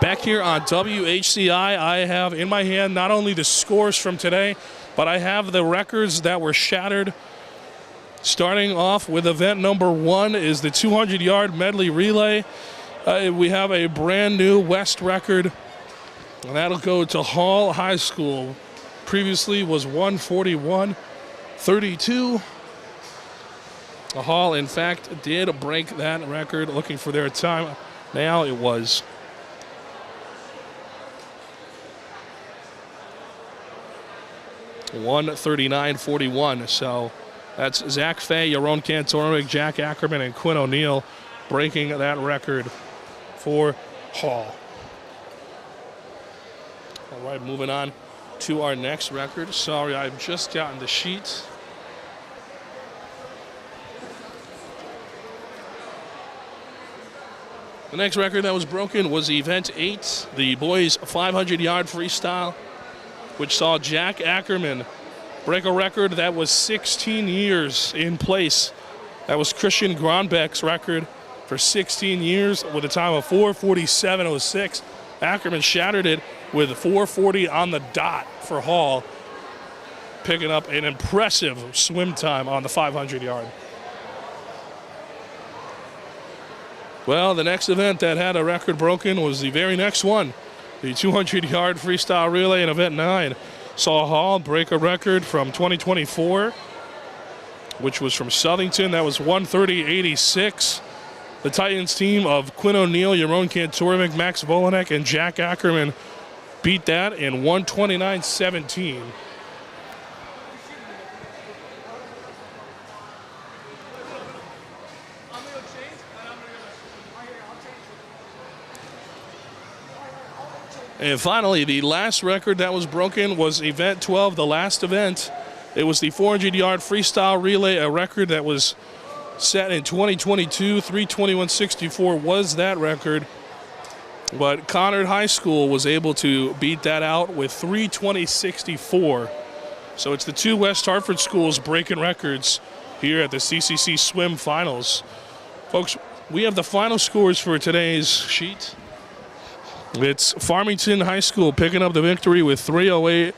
Back here on WHCI, I have in my hand not only the scores from today, but I have the records that were shattered. Starting off with event number 1 is the 200-yard medley relay. We have a brand new West record, and that'll go to Hall High School. Previously was 1:41:32. Hall, in fact, did break that record. Looking for their time. Now it was 1:39:41. So that's Zach Fay, Yaron Kantorowicz, Jack Ackerman, and Quinn O'Neill breaking that record for Hall. All right, moving on to our next record. Sorry, I've just gotten the sheet. The next record that was broken was Event 8, the boys' 500-yard freestyle, which saw Jack Ackerman break a record that was 16 years in place. That was Christian Gronbeck's record for 16 years with a time of 4:47:06. Ackerman shattered it with 4:40 on the dot for Hall, picking up an impressive swim time on the 500-yard. Well, the next event that had a record broken was the very next one. The 200-yard freestyle relay in Event 9 saw Hall break a record from 2024, which was from Southington. That was 1:30:86. The Titans team of Quinn O'Neill, Yaron Kantorowicz, Max Volanek, and Jack Ackerman beat that in 1:29:17. And finally, the last record that was broken was Event 12, the last event. It was the 400-yard freestyle relay, a record that was set in 2022. 3:21:64 was that record. But Conard High School was able to beat that out with 3:20:64. So it's the two West Hartford schools breaking records here at the CCC Swim Finals. Folks, we have the final scores for today's sheet. It's Farmington High School picking up the victory with 3:08.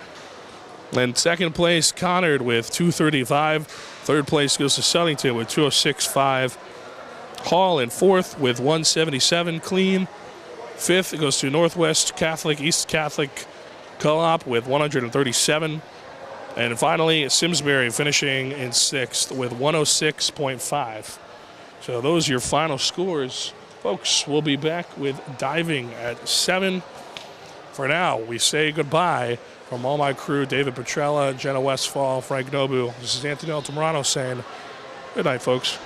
And second place, Conard with 2:35. Third place goes to Southington with 2:06:5. Hall in fourth with 1:77 clean. Fifth goes to Northwest Catholic, East Catholic Co-op with 137. And finally, Simsbury finishing in sixth with 106.5. So those are your final scores. Folks, we'll be back with diving at 7. For now, we say goodbye from all my crew, David Petrella, Jenna Westfall, Frank Nobu. This is Anthony Altamirano saying good night, folks.